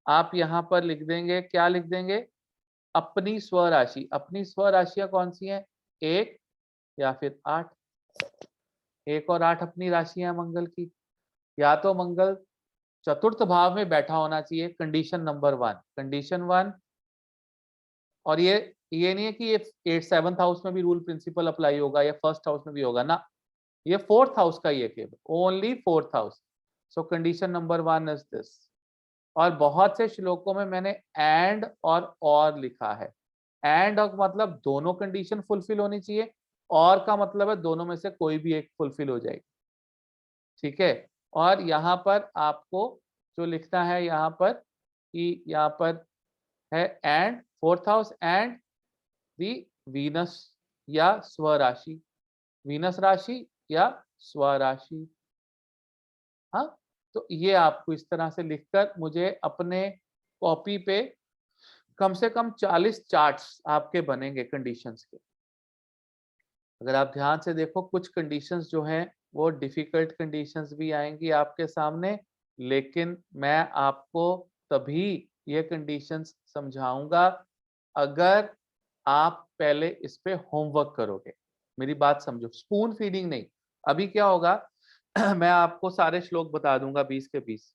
आप यहाँ पर लिख देंगे, क्या लिख देंगे, अपनी स्वराशि, अपनी स्वराशियां कौन सी हैं, 1 या फिर 8, 1 और 8 अपनी राशियां मंगल की। या तो मंगल चतुर्थ भाव में बैठा होना चाहिए, कंडीशन नंबर 1, कंडीशन 1। और ये नहीं है कि ये 7th हाउस में भी रूल प्रिंसिपल अप्लाई होगा या 1st हाउस में भी होगा ना, ये 4th हाउस का ही है केवल, only 4th house. So condition number 1 is this. और बहुत से श्लोकों में मैंने एंड और लिखा है। एंड और मतलब दोनों कंडीशन फुलफिल होनी चाहिए, और का मतलब है दोनों में से कोई भी एक फुलफिल हो जाएगी, ठीक है। और यहाँ पर आपको जो लिखना है यहाँ पर कि यहाँ पर है and 4th house and the Venus या स्वराशि, वीनस राशि या स्वराशि। हाँ, तो ये आपको इस तरह से लिखकर मुझे अपने कॉपी पे कम से कम 40 चार्ट्स आपके बनेंगे कंडीशंस के। अगर आप ध्यान से देखो, कुछ कंडीशंस जो हैं वो डिफिकल्ट कंडीशंस भी आएंगी आपके सामने, लेकिन मैं आपको तभी ये कंडीशंस समझाऊंगा अगर आप पहले इस पे होमवर्क करोगे। मेरी बात समझो, स्पून फीडिंग नहीं। अभी क्या होगा मैं आपको सारे श्लोक बता दूंगा 20 के 20,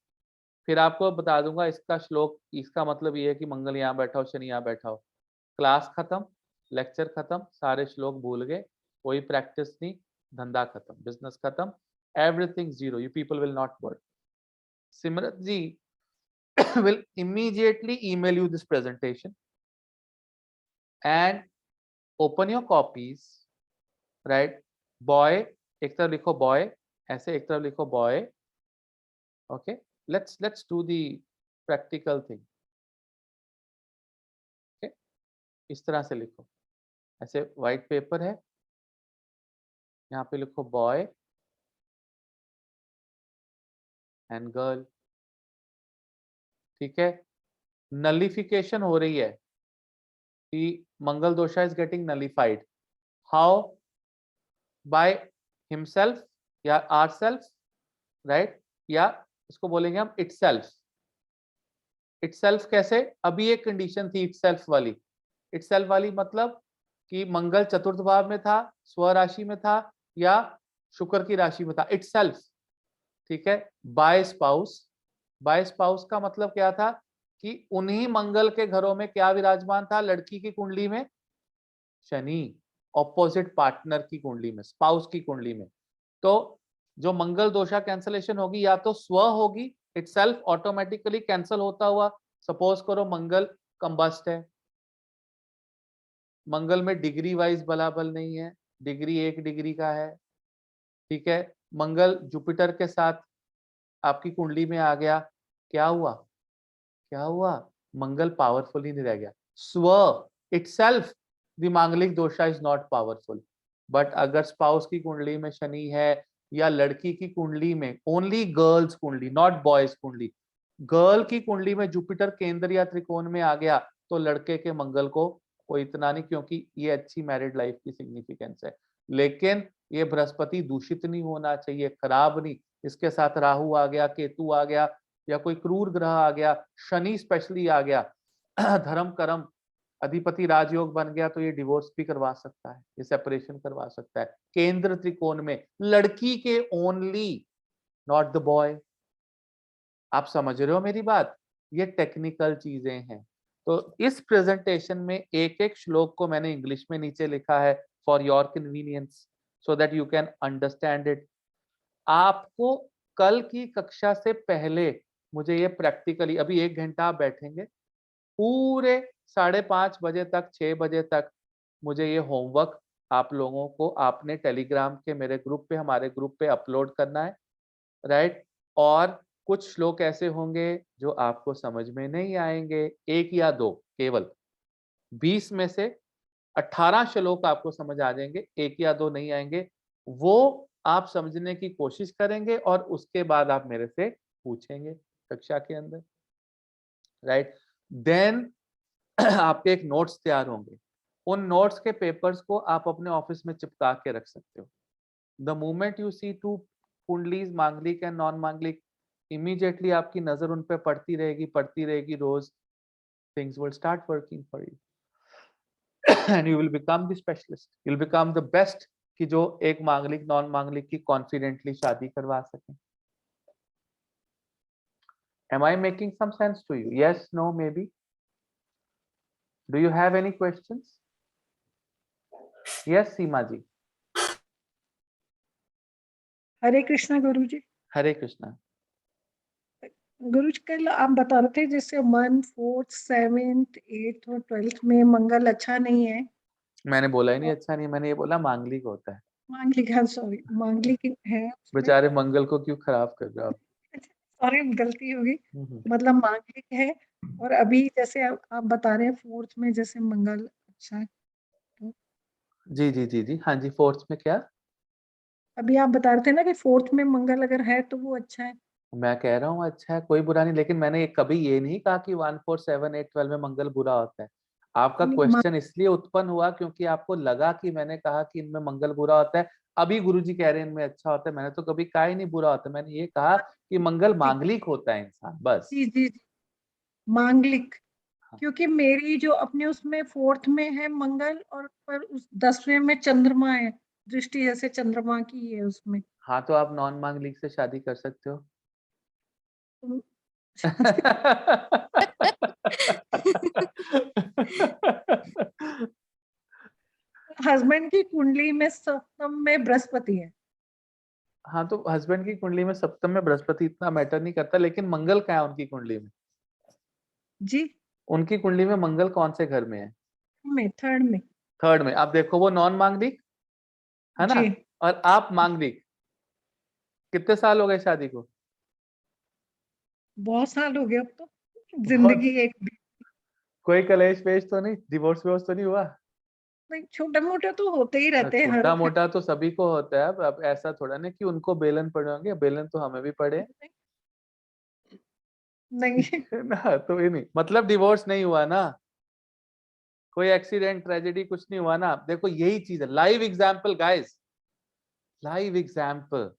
फिर आपको बता दूंगा इसका श्लोक, इसका मतलब ये है कि मंगल यहाँ बैठा हो, शनि यहाँ बैठा हो। क्लास खत्म, लेक्चर खत्म, सारे श्लोक भूल गए, कोई प्रैक्टिस नहीं, धंधा खत्म, बिजनेस खत्म, everything zero, you people will not work. Simrat ji will immediately email you this presentation and open your copies, right? Boy, एक तरफ लिखो boy, ऐसे एक तरफ लिखो boy, okay? Let's do the practical thing, okay? इस तरह से लिखो, ऐसे white paper है, यहाँ पे लिखो boy and girl, ठीक है। नलिफिकेशन हो रही है कि Mangal dosha is getting nullified, how, by himself या आवरसेल्फ, राइट, या इसको बोलेंगे हम इटसेल्फ। इटसेल्फ कैसे, अभी एक कंडीशन थी इटसेल्फ वाली, इटसेल्फ वाली मतलब कि मंगल चतुर्थ भाव में था, स्वराशि में था या शुक्र की राशि में था, इटसेल्फ, ठीक है। बाय स्पाउस, बाय स्पाउस का मतलब क्या था कि उन्हीं मंगल के घरों में क्या विराजमान था, लड़की की कुंडली में शनि, ऑपोजिट पार्टनर की कुंडली में, स्पाउस की कुंडली में। तो जो मंगल दोषा कैंसलेशन होगी या तो स्व होगी, इटसेल्फ ऑटोमेटिकली कैंसल होता हुआ, सपोज करो मंगल कंबस्ट है, मंगल में डिग्री वाइज बलाबल नहीं है, डिग्री 1 डिग्री का है, ठीक है। मंगल जुपिटर के साथ आपकी कुंडली में आ गया, क्या हुआ, क्या हुआ, मंगल पावरफुल ही नहीं रह गया, स्व itself the मांगलिक दोषा is not powerful, but अगर स्पाउस की कुंडली में शनि है या लड़की की कुंडली में, ओनली गर्ल्स कुंडली, नॉट बॉयज कुंडली, गर्ल की कुंडली में जुपिटर केंद्र या त्रिकोण में आ गया तो लड़के के मंगल को कोई इतना नहीं, क्योंकि ये अच्छी मैरिड लाइफ की सिग्निफिकेंस है। लेकिन ये बृहस्पति दूषित नहीं होना चाहिए, खराब नहीं। इसके साथ राहु आ गया, केतु आ गया, या कोई क्रूर ग्रह आ गया, शनि स्पेशली आ गया, धर्म कर्म अधिपति राजयोग बन गया, तो ये डिवोर्स भी करवा सकता है, ये सेपरेशन करवा सकता है। केंद्र त्रिकोण में लड़की के ओनली, नॉट द बॉय। आप समझ रहे हो मेरी बात? ये टेक्निकल चीजें हैं। तो इस प्रेजेंटेशन में एक एक श्लोक को मैंने इंग्लिश में नीचे लिखा है for your convenience, so that you can understand it. आपको कल की कक्षा से पहले मुझे ये प्रैक्टिकली, अभी 1 घंटा आप बैठेंगे, पूरे 5:30 बजे तक, 6 बजे तक मुझे ये होमवर्क आप लोगों को आपने टेलीग्राम के मेरे ग्रुप पे, हमारे ग्रुप पे अपलोड करना है, राइट? और कुछ श्लोक ऐसे होंगे जो आपको समझ में नहीं आएंगे, 1 या 2 केवल। 20 में से 18 श्लोक आपको समझ आ जाएंगे, 1 या 2 नहीं आएंगे। वो आप समझने की कोशिश करेंगे और उसके बाद आप मेरे से पूछेंगे कक्षा के अंदर, राइट? देन आपके एक नोट्स तैयार होंगे। उन नोट्स के पेपर्स को आप अपने ऑफिस में चिपका के रख सकते हो। द मोमेंट यू सी 2 कुंडलीज, मांगलिक एंड नॉन मांगलिक, इमीडिएटली आपकी नजर उन पे पड़ती रहेगी रोज। Things will start working for you and you will become the specialist, you will become the best, कि जो एक मांगलिक नॉन मांगलिक की कॉन्फिडेंटली शादी करवा सके। Am I making some sense to you? Yes, no, maybe? Do you have any questions? Yes, Seema ji. हरे कृष्णा गुरुजी। हरे कृष्णा। गुरुजी कल आप बता रहे थे जैसे 1, 4, 7, 8 और 12 में मंगल अच्छा नहीं है। मैंने बोला ही नहीं अच्छा नहीं, मैंने ये बोला मांगलिक होता है। मांगलिक है, सॉरी, मांगलिक है उसमें। बेचारे मंगल को क्यों खराब कर रहे हो आप? सॉरी, गलती होगी। मतलब मांगलिक है, और अभी जैसे आप बता रहे हैं 4th में जैसे मंगल अच्छा है, तो जी जी जी जी, हाँ जी। 4th में क्या? अभी आप बता रहे थे ना कि 4th में मंगल अगर है तो वो अच्छा है। मैं कह रहा हूँ अच्छा है, कोई बुरा नहीं, लेकिन मैंने कभी ये नहीं कहा कि 1, 4, 7, 8, 12 में मंगल बुरा होता है। आपका नहीं, क्वेश्चन इसलिए उत्पन्न हुआ क्योंकि आपको लगा कि मैंने कहा कि इनमें मंगल बुरा होता है। अभी गुरुजी कह रहे हैं इनमें अच्छा होता है, मैंने तो कभी कहा ही नहीं बुरा होता है। मैंने ये कहा कि मंगल मांगलिक होता है इंसान, बस। जी जी जी, मांगलिक। हाँ। क्योंकि मेरी जो अपने उसमें 4th में है मंगल, और पर उस 10वें में चंद्रमा है, दृष्टि जैसे चंद्रमा की है उसमें। हाँ, तो आप नॉन मांगलिक से शादी कर सकते हो। तो हस्बैंड की कुंडली में सप्तम में बृहस्पति है। हाँ, तो हस्बैंड की कुंडली में सप्तम में बृहस्पति इतना मैटर नहीं करता, लेकिन मंगल क्या है उनकी कुंडली में? जी, उनकी कुंडली में मंगल कौन से घर में है? में 3rd में। 3rd में। आप देखो, वो नॉन मांगलिक है ना, जी, और आप मांगलिक। कितने साल हो गए शादी को? बहुत साल हो गए अब तो। बहुत। जिंदगी एक कोई कलेश पेश तो नहीं, डिवोर्स विवोर्स तो नहीं हुआ? नहीं, छोटे मोटे तो होते ही रहते हैं हर छोटा मोटा तो सभी को होता है। अब ऐसा थोड़ा ना कि उनको बेलन पड़े होंगे, बेलन तो हमें भी पड़े। नहीं। है ना, तो ये नहीं मतलब डिवोर्स नहीं हुआ ना, कोई एक्सीडेंट ट्रेजेडी कुछ नहीं हुआ ना। देखो यही चीज है, live example guys, live example.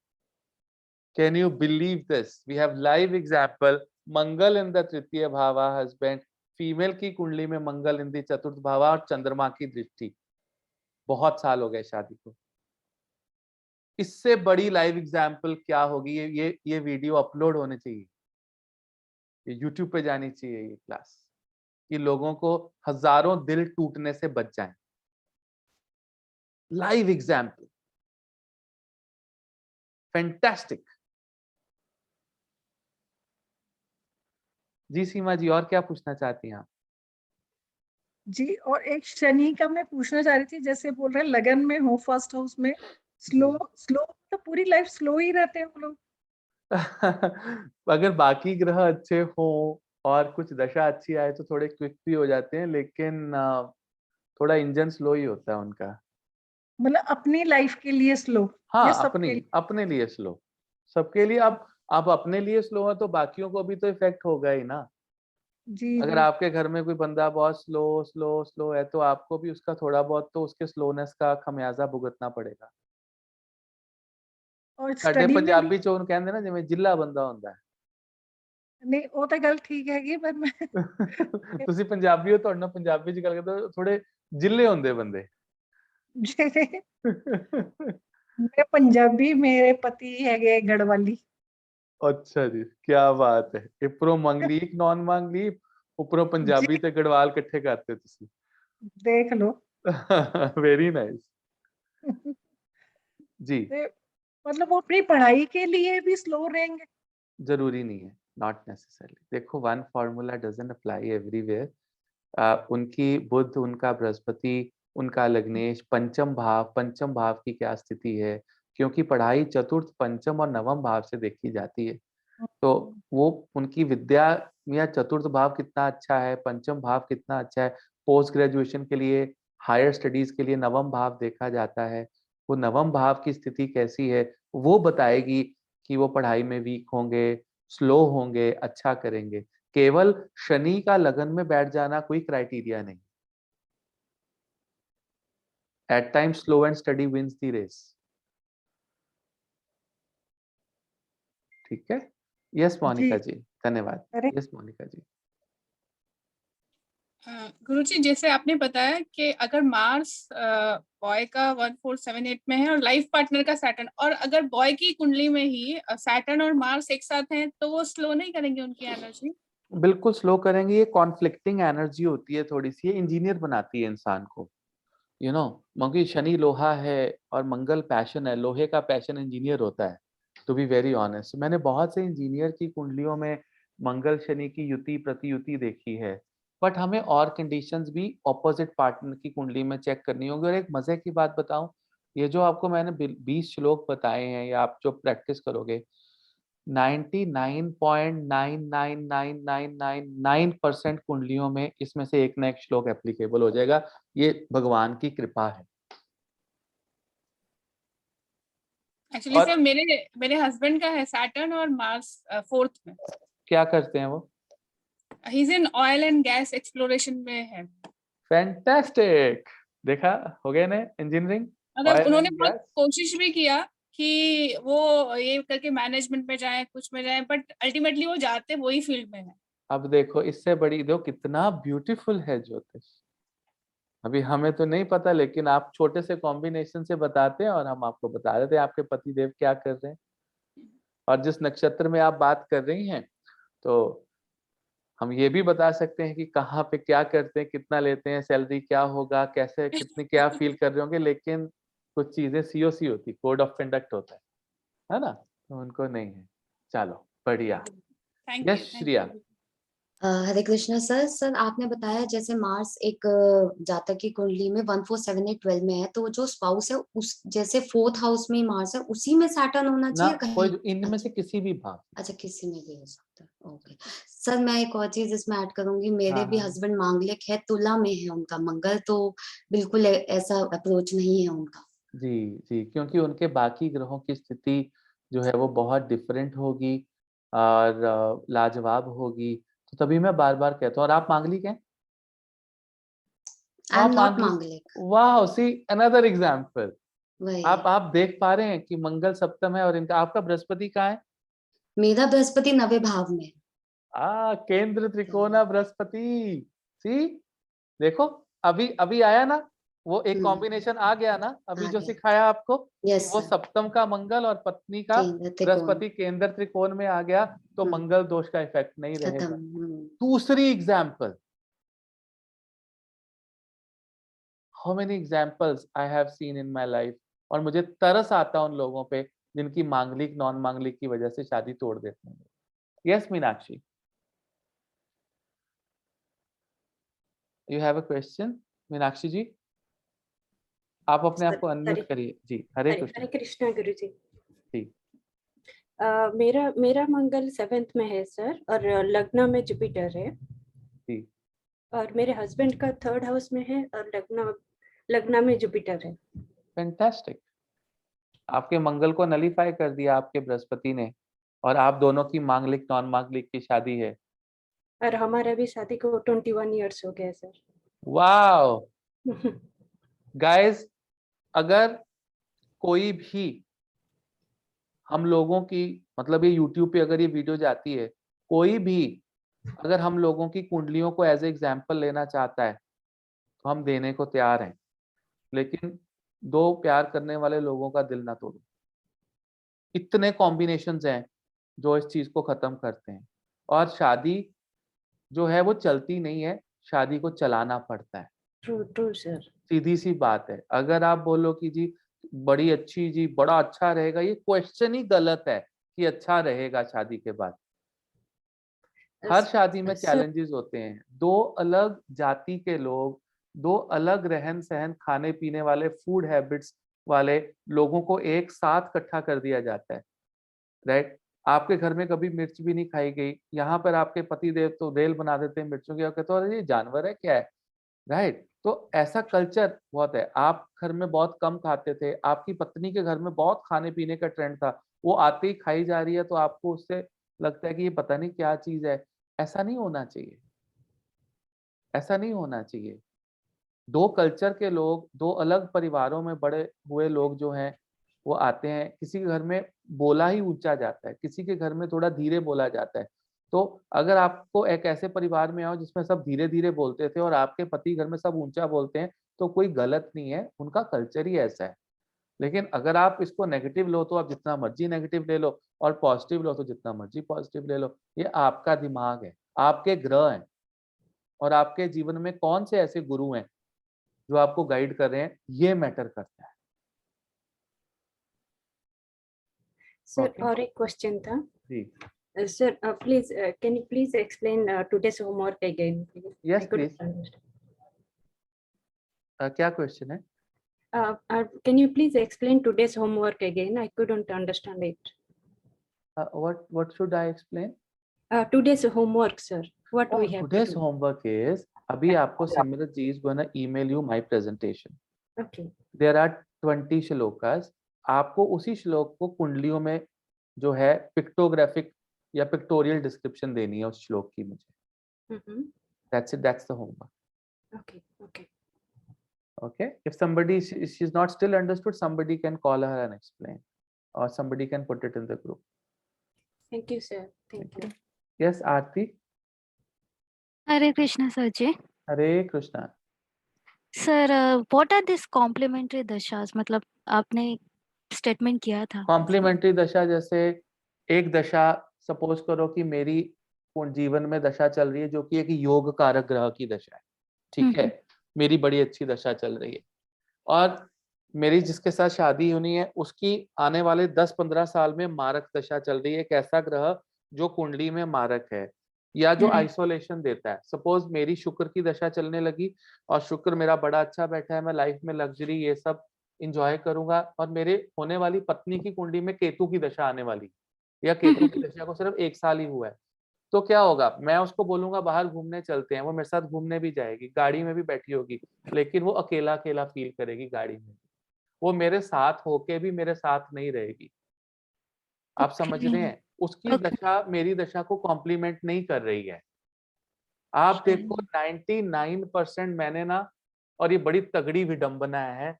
Can you believe this? We have live example. Mangal in the tritiya bhava, husband, female की कुंडली में मंगल इन द चतुर्थ भावा, और चंद्रमा की दृष्टि। बहुत साल हो गए शादी को। इससे बड़ी लाइव एग्जाम्पल क्या होगी? ये वीडियो अपलोड होने चाहिए, ये यूट्यूब पे जानी चाहिए ये क्लास, कि लोगों को हजारों दिल टूटने से बच जाएं। Live example, fantastic. जी सीमा जी, और क्या पूछना चाहती हैं आप? जी, और एक शनि का मैं पूछना चाह रही थी, जैसे बोल रहे हैं लगन में हो 1st हाउस में, स्लो स्लो तो पूरी लाइफ स्लो ही रहते हैं वो लोग। अगर बाकी ग्रह अच्छे हो और कुछ दशा अच्छी आए तो थोड़े क्विक भी हो जाते हैं, लेकिन थोड़ा इंजन स्लो ही होता है उनका। मतलब अपनी लाइफ के लिए स्लो या हाँ, सबके लिए? अपने लिए स्लो, सबके लिए। अब आप अपने लिए स्लो है तो बाकियों को भी तो इफेक्ट होगा ही ना। जी अगर जी। आपके घर में कोई बंदा बहुत स्लो स्लो स्लो है तो आपको भी उसका थोड़ा बहुत तो उसके स्लोनेस का खमियाजा भुगतना पड़ेगा। और साडे स्टडी में भी? पंजाबी चोन कहंदे ना जिवें जिला बंदा ਹੁੰਦਾ है। नहीं वो तो गल ठीक हैगी पर मैं ਤੁਸੀਂ ਪੰਜਾਬੀ ਹੋ, ਤੁਹਾਡੇ ਨਾਲ ਪੰਜਾਬੀ ਚ ਗੱਲ ਕਰਦੇ ਹੋ, ਥੋੜੇ ਜਿੱਲੇ ਹੁੰਦੇ ਬੰਦੇ। मैं पंजाबी, मेरे पति हैगे गढ़वाली। ਅੱਛਾ ਜੀ, ਕੀ ਬਾਤ ਹੈ। ਇੱਪਰੋਂ ਮੰਗਲੀਕ ਨੌਨ ਮੰਗਲੀਕ, ਉੱਪਰੋਂ जी ਪੰਜਾਬੀ ਤੇ ਗੜਵਾਲ ਇਕੱਠੇ ਕਰਤੇ ਤੁਸੀਂ। देख लो। वेरी नाइस जी। ते मतलब वो अपनी पढ़ाई के लिए भी स्लो रहेंगे? जरूरी नहीं है, नॉट नेसेसरली। देखो, one formula doesn't apply everywhere. उनकी बुध, उनका बृहस्पति, उनका लग्नेश पंचम भाव की क्या स्थिति है, क्योंकि पढ़ाई चतुर्थ, पंचम और नवम भाव से देखी जाती है। तो वो उनकी विद्या या चतुर्थ भाव कितना अच्छा है, पंचम भाव कितना अच्छा है, पोस्ट ग्रेजुएशन के लिए, हायर स्टडीज के लिए नवम भाव देखा जाता है। वो नवम भाव की स्थिति कैसी है वो बताएगी कि वो पढ़ाई में वीक होंगे, स्लो होंगे, अच्छा करेंगे। केवल शनि का लगन में बैठ जाना कोई क्राइटेरिया नहीं। At time slow and steady wins the race. ठीक है। यस जी मोनिका जी, धन्यवाद। अरे यस मोनिका जी। गुरुजी, जैसे आपने बताया कि अगर मार्स बॉय का 1478 में है और लाइफ पार्टनर का सैटर्न, और अगर बॉय की कुंडली में ही सैटर्न और मार्स एक साथ हैं तो वो स्लो नहीं करेंगे उनकी एनर्जी? बिल्कुल स्लो करेंगे। ये कॉन्फ्लिक्टिंग एनर्जी होती है थोड़ी सी, ये इंजीनियर बनाती है इंसान को, यू नो। क्योंकि शनि लोहा है और मंगल पैशन है। लोहे का पैशन इंजीनियर होता है, टू बी वेरी ऑनेस्ट। मैंने बहुत से इंजीनियर की कुंडलियों में मंगल शनि की युति प्रतियुति देखी है, बट हमें और कंडीशंस भी ऑपोजिट पार्टनर की कुंडली में चेक करनी होगी। और एक मजे की बात बताऊं, ये जो आपको मैंने 20 श्लोक बताए हैं, या आप जो प्रैक्टिस करोगे, 99.9999999% कुंडलियों में इसमें से एक ना एक श्लोक एप्लीकेबल हो जाएगा। ये भगवान की कृपा है। एक्चुअली और सर मेरे मेरे हस्बैंड का है सैटर्न और मार्स फोर्थ में। क्या करते हैं वो? He is in oil and gas exploration में है। फैंटास्टिक। देखा, हो गए ना इंजीनियरिंग, मतलब ऑयल उन्होंने एंड बहुत गैस। कोशिश भी किया कि वो ये करके मैनेजमेंट में जाए, कुछ में जाए, बट अल्टीमेटली वो जाते वही फील्ड में है। अब देखो, इससे बड़ी दो कितना ब्यूटीफुल है ज्योतिष। अभी हमें तो नहीं पता, लेकिन आप छोटे से कॉम्बिनेशन से बताते हैं और हम आपको बता देते हैं आपके पति देव क्या कर रहे हैं। और जिस नक्षत्र में आप बात कर रही हैं, तो हम ये भी बता सकते हैं कि कहाँ पे क्या करते हैं, कितना लेते हैं, सैलरी क्या होगा, कैसे कितने क्या फील कर रहे होंगे। लेकिन कुछ चीजें सीओसी होती, कोड ऑफ कंडक्ट होता है ना, तो उनको नहीं है। चलो बढ़िया। Thank you, yes thank Shriya. You. Hare Krishna sir. Sir आपने बताया जैसे मार्स एक जातक की कुंडली में 1478 12 में है, तो जो स्पाउस है उस जैसे फोर्थ हाउस में मार्स है उसी में सैटर्न होना ना, चाहिए कहीं? कोई इनमें से अच्छा किसी भी भाव। अच्छा, किसी में भी हो सकता है। ओके सर, मैं एक और चीज इसमें ऐड करूंगी। मेरे हाँ भी हाँ हस्बैंड मांगलिक है, तुला में है उनका मंगल, तो बिल्कुल ऐसा अप्रोच नहीं है उनका। जी जी, क्योंकि उनके बाकी ग्रहों की स्थिति जो है वो बहुत डिफरेंट होगी और लाजवाब होगी। तो तभी मैं बार बार कहता हूँ। और आप मांगलिक हैं? आई एम आप नॉट मांगलिक? मांगलिक। वाह, सी अनदर एग्जाम्पल। वही आप देख पा रहे हैं कि मंगल सप्तम है और इनका, आपका बृहस्पति कहाँ है? मेरा बृहस्पति 9वें भाव में है। केंद्र त्रिकोण बृहस्पति। सी, देखो, अभी अभी आया ना, वो एक कॉम्बिनेशन आ गया ना अभी आ जो गया। सिखाया आपको। यस वो सर। सप्तम का मंगल और पत्नी का केंद्र त्रिकोण बृहस्पति केंद्र त्रिकोण में आ गया, तो मंगल दोष का इफेक्ट नहीं खत्म। रहेगा। दूसरी example, how many examples I have seen in my life. और मुझे तरस आता उन लोगों पे जिनकी मांगलिक नॉन मांगलिक की वजह से शादी तोड़ देते हैं। Yes Meenakshi, you have a question? Meenakshi ji, आप अपने आप को अनम्यूट हरे करिए। जी, हरे हरे कृष्ण हरे कृष्णा गुरु जी। जी। मेरा मेरा मंगल 7th में है सर, और लग्न में जुपिटर है, जी और मेरे हस्बैंड का 3rd हाउस में है और लग्न में जुपिटर है। फैंटास्टिक। आपके मंगल को नलीफाई कर दिया आपके बृहस्पति ने, और आप दोनों की मांगलिक नॉन मांगलिक की शादी है। और हमारा भी शादी को 21 इयर्स हो गया सर। वाओ गाइस, अगर कोई भी हम लोगों की, मतलब ये यूट्यूब पे अगर ये वीडियो जाती है, कोई भी अगर हम लोगों की कुंडलियों को एज ए एग्जाम्पल लेना चाहता है तो हम देने को तैयार हैं, लेकिन दो प्यार करने वाले लोगों का दिल ना तोड़ो। इतने कॉम्बिनेशंस हैं जो इस चीज को खत्म करते हैं, और शादी जो है वो चलती नहीं है, शादी को चलाना पड़ता है। True sir. सीधी सी बात है। अगर आप बोलो कि जी बड़ी अच्छी, जी बड़ा अच्छा रहेगा, ये क्वेश्चन ही गलत है कि अच्छा रहेगा शादी के बाद। हर शादी में सर चैलेंजेस होते हैं। दो अलग जाति के लोग, दो अलग रहन सहन, खाने पीने वाले, फूड हैबिट्स वाले लोगों को एक साथ इकट्ठा कर दिया जाता है, राइट। आपके घर में कभी मिर्च भी नहीं खाई गई, यहाँ पर आपके पति देव तो रेल बना देते हैं मिर्चों की, और कहते हो अरे ये जानवर है क्या है, राइट। तो ऐसा कल्चर बहुत है। आप घर में बहुत कम खाते थे, आपकी पत्नी के घर में बहुत खाने पीने का ट्रेंड था, वो आते ही खाई जा रही है तो आपको उससे लगता है कि ये पता नहीं क्या चीज है। ऐसा नहीं होना चाहिए, ऐसा नहीं होना चाहिए। दो कल्चर के लोग, दो अलग परिवारों में बड़े हुए लोग जो हैं, वो आते हैं, किसी के घर में बोला ही ऊंचा जाता है, किसी के घर में थोड़ा धीरे बोला जाता है। तो अगर आपको एक ऐसे परिवार में आओ जिसमें सब धीरे धीरे बोलते थे और आपके पति घर में सब ऊंचा बोलते हैं, तो कोई गलत नहीं है, उनका कल्चर ही ऐसा है। लेकिन अगर आप इसको नेगेटिव लो तो आप जितना मर्जी नेगेटिव ले लो, और पॉजिटिव लो तो जितना मर्जी पॉजिटिव ले लो। ये आपका दिमाग है, आपके ग्रह हैं, और आपके जीवन में कौन से ऐसे गुरु हैं जो आपको गाइड कर रहे हैं, ये मैटर करता है। Sir Okay. और एक क्वेश्चन था जी sir, please can you please explain today's homework again please? Yes I couldn't please, understand. क्या क्वेश्चन है? Can you please explain today's homework again? I couldn't understand it. What should I explain? Today's homework, sir. What we Oh, have to today's do? homework is, अभी आपको सिमरत जी is gonna email you my presentation. Okay. There are 20 shlokas. आपको उसी श्लोक को कुंडलियों में जो है pictographic या पिक्टोरियल डिस्क्रिप्शन देनी है उस श्लोक की मुझे। Mm-hmm. That's it, that's the homework. Okay. Okay. Okay, if somebody she's not still understood, somebody can call her and explain, or somebody can put it in the group. Thank you, sir. Thank you. Yes, Aarti. Hare Krishna, sir ji. Hare Krishna. Sir, what are these complementary दशास? मतलब आपने statement किया था। Complementary दशा, जैसे एक दशा suppose करो कि मेरी जीवन में दशा चल रही है जो कि एक योग कारक ग्रह की दशा है, ठीक है, मेरी बड़ी अच्छी दशा चल रही है, और मेरी जिसके साथ शादी होनी है उसकी आने वाले 10-15 साल में मारक दशा चल रही है, एक ऐसा ग्रह जो कुंडली में मारक है या जो आइसोलेशन देता है। सपोज मेरी शुक्र की दशा चलने लगी और शुक्र मेरा बड़ा अच्छा बैठा है, मैं लाइफ में लग्जरी ये सब इंजॉय करूंगा, और मेरे होने वाली पत्नी की कुंडली में केतु की दशा आने वाली, या केतु की दशा को सिर्फ 1 साल ही हुआ है, तो क्या होगा, मैं उसको बोलूंगा बाहर घूमने चलते हैं, वो मेरे साथ घूमने भी जाएगी, गाड़ी में भी बैठी होगी, लेकिन वो अकेला अकेला फील करेगी गाड़ी में, वो मेरे साथ होके भी मेरे साथ नहीं रहेगी। आप समझ रहे हैं? उसकी दशा मेरी दशा को कॉम्प्लीमेंट नहीं कर रही है। आप देखो 99% मैंने ना, और ये बड़ी तगड़ी विडंबना है,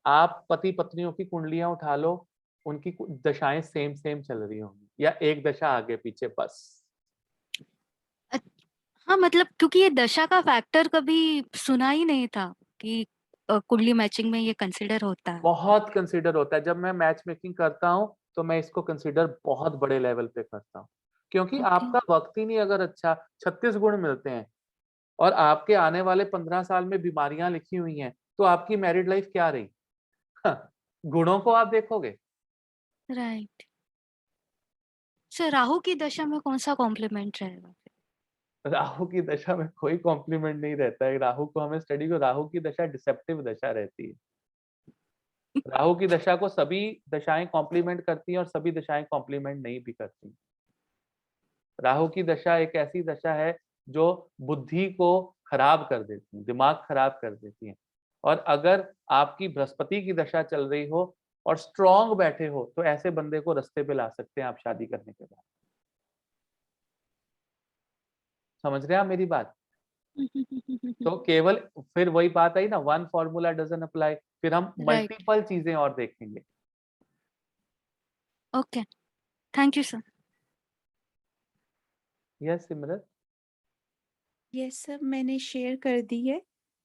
आप पति पत्नियों की कुंडलियां उठा लो, उनकी दशाएं सेम सेम चल रही होंगी, या एक दशा आगे पीछे बस। हाँ, मतलब क्योंकि ये दशा का फैक्टर कभी सुना ही नहीं था कि कुंडली मैचिंग में ये कंसिडर होता है। बहुत कंसिडर होता है। जब मैं मैच मेकिंग करता हूँ तो मैं इसको कंसिडर बहुत बड़े लेवल पे करता हूँ, क्योंकि आपका वक्त ही नहीं अगर अच्छा, 36 गुण मिलते हैं, और आपके आने वाले 15 साल में बीमारियां लिखी हुई हैं, तो आपकी मैरिड लाइफ क्या रही? गुणों को आप देखोगे। राइट सर, राहु की दशा में कौन सा कॉम्प्लीमेंट रहेगा? राहु की दशा में कोई कॉम्प्लीमेंट नहीं रहता है। राहु को हमें स्टडी को, राहु की दशा डिसेप्टिव दशा रहती है। राहु की दशा को सभी दशाएं कॉम्प्लीमेंट करती हैं और सभी दशाएं कॉम्प्लीमेंट नहीं भी करती। राहु की दशा एक ऐसी दशा है जो बुद्धि को खराब कर देती है, दिमाग खराब कर देती है। और अगर आपकी बृहस्पति की दशा चल रही हो और स्ट्रांग बैठे हो तो ऐसे बंदे को रास्ते पे ला सकते हैं आप शादी करने के बाद। समझ रहे हैं आप मेरी बात? तो केवल फिर वही बात आई ना, वन फॉर्मूला डजंट अप्लाई, फिर हम Right. मल्टीपल चीजें और देखेंगे। Okay. Thank you, sir. Yes Simrat. Yes sir, मैंने शेयर कर दी है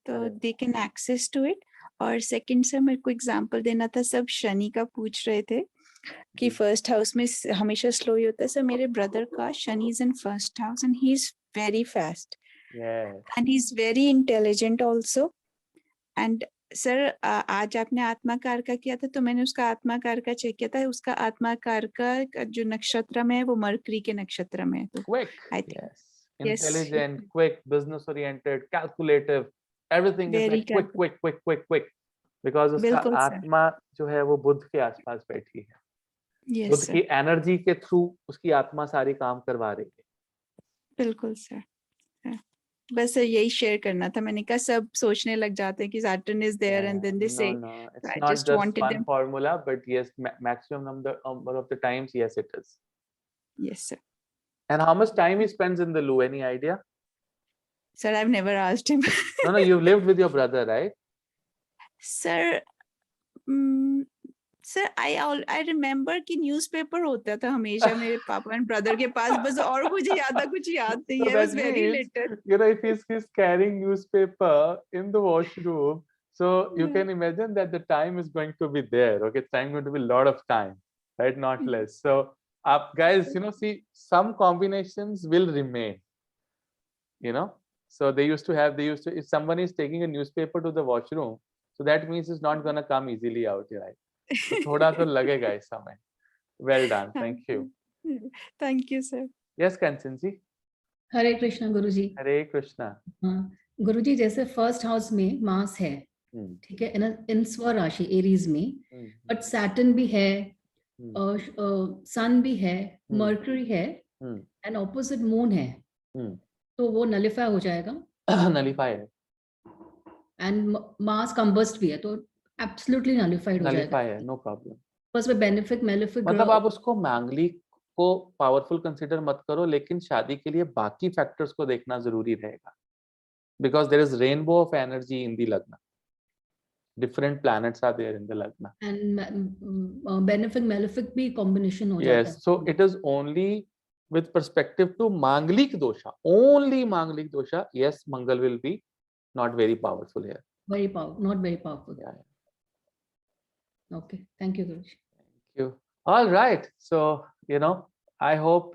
तो अरे they can access to it. और सेकंड सर, मेरे को एग्जांपल देना था, सब शनि का पूछ रहे थे कि जी। फर्स्ट हाउस में हमेशा स्लो ही होता है। सर मेरे ब्रदर का Shani is in first house and he is very fast yes and he is very intelligent also. And sir आज आपने आत्माकार का किया था तो मैंने उसका आत्माकार का चेक किया था, उसका आत्माकार का जो नक्षत्र में है वो मरकरी के नक्षत्र में है। तो quick, I think yes, intelligent, quick, business oriented, calculative, everything is Very like quick, because उसका बिल्कुल सर। आत्मा जो है वो बुध के आसपास बैठी है। यस बुध सर, की एनर्जी के थ्रू उसकी आत्मा सारी काम करवा रही है। बिल्कुल सर। बस सर यही शेयर करना था, मैंने कहा सब सोचने लग जाते हैं कि Saturn is there and then they say, No, it's I not just just wanted one them. formula, but yes, maximum number of the times, yes, it is. Yes sir. And how much time he spends in the loo? Any idea? Sir, I've never asked him. No, you've lived with your brother, right? Sir, mm, sir, I remember कि newspaper होता था हमेशा मेरे पापा and brother के पास, बस और मुझे ज्यादा कुछ याद नहीं So है, बस that very means, little. if he's carrying newspaper in the washroom, so you can imagine that the time is going to be there. Okay, it's time going to be a lot of time, right? Not less. So, guys, see, some combinations will remain. So they used to, if someone is taking a newspaper to the washroom, so that means it's not gonna come easily out, right? So thoda to lagega is समय. Well done, thank you. Thank you sir. Yes, Kanchan ji. हरे कृष्णा गुरुजी। हरे कृष्णा। हाँ गुरुजी, जैसे first house में मास है, ठीक है, इन स्व राशि Aries में, बट सैटर्न भी है, सन भी है, मर्करी है एंड ऑपोजिट मून है, तो वो नलिफाई हो जाएगा। नलिफाई है एंड मास कंबस्ट भी है तो एब्सोल्युटली नलिफाइड हो जाएगा। नलिफाई है, नो प्रॉब्लम। बस में बेनिफिक मेलेफिक, मतलब आप उसको मांगलिक को पावरफुल कंसीडर मत करो, लेकिन शादी के लिए बाकी फैक्टर्स को देखना जरूरी रहेगा, because there is rainbow of energy in the lagna, different planets are there in the lagna and benefic malefic भी कॉम्बिनेशन हो जाता है। Yes, so it is only with perspective to manglik dosha, only manglik dosha, yes, mangal will be not very powerful here. Not very powerful. Yeah. Okay, thank you Guruji. Thank you. All right, so I hope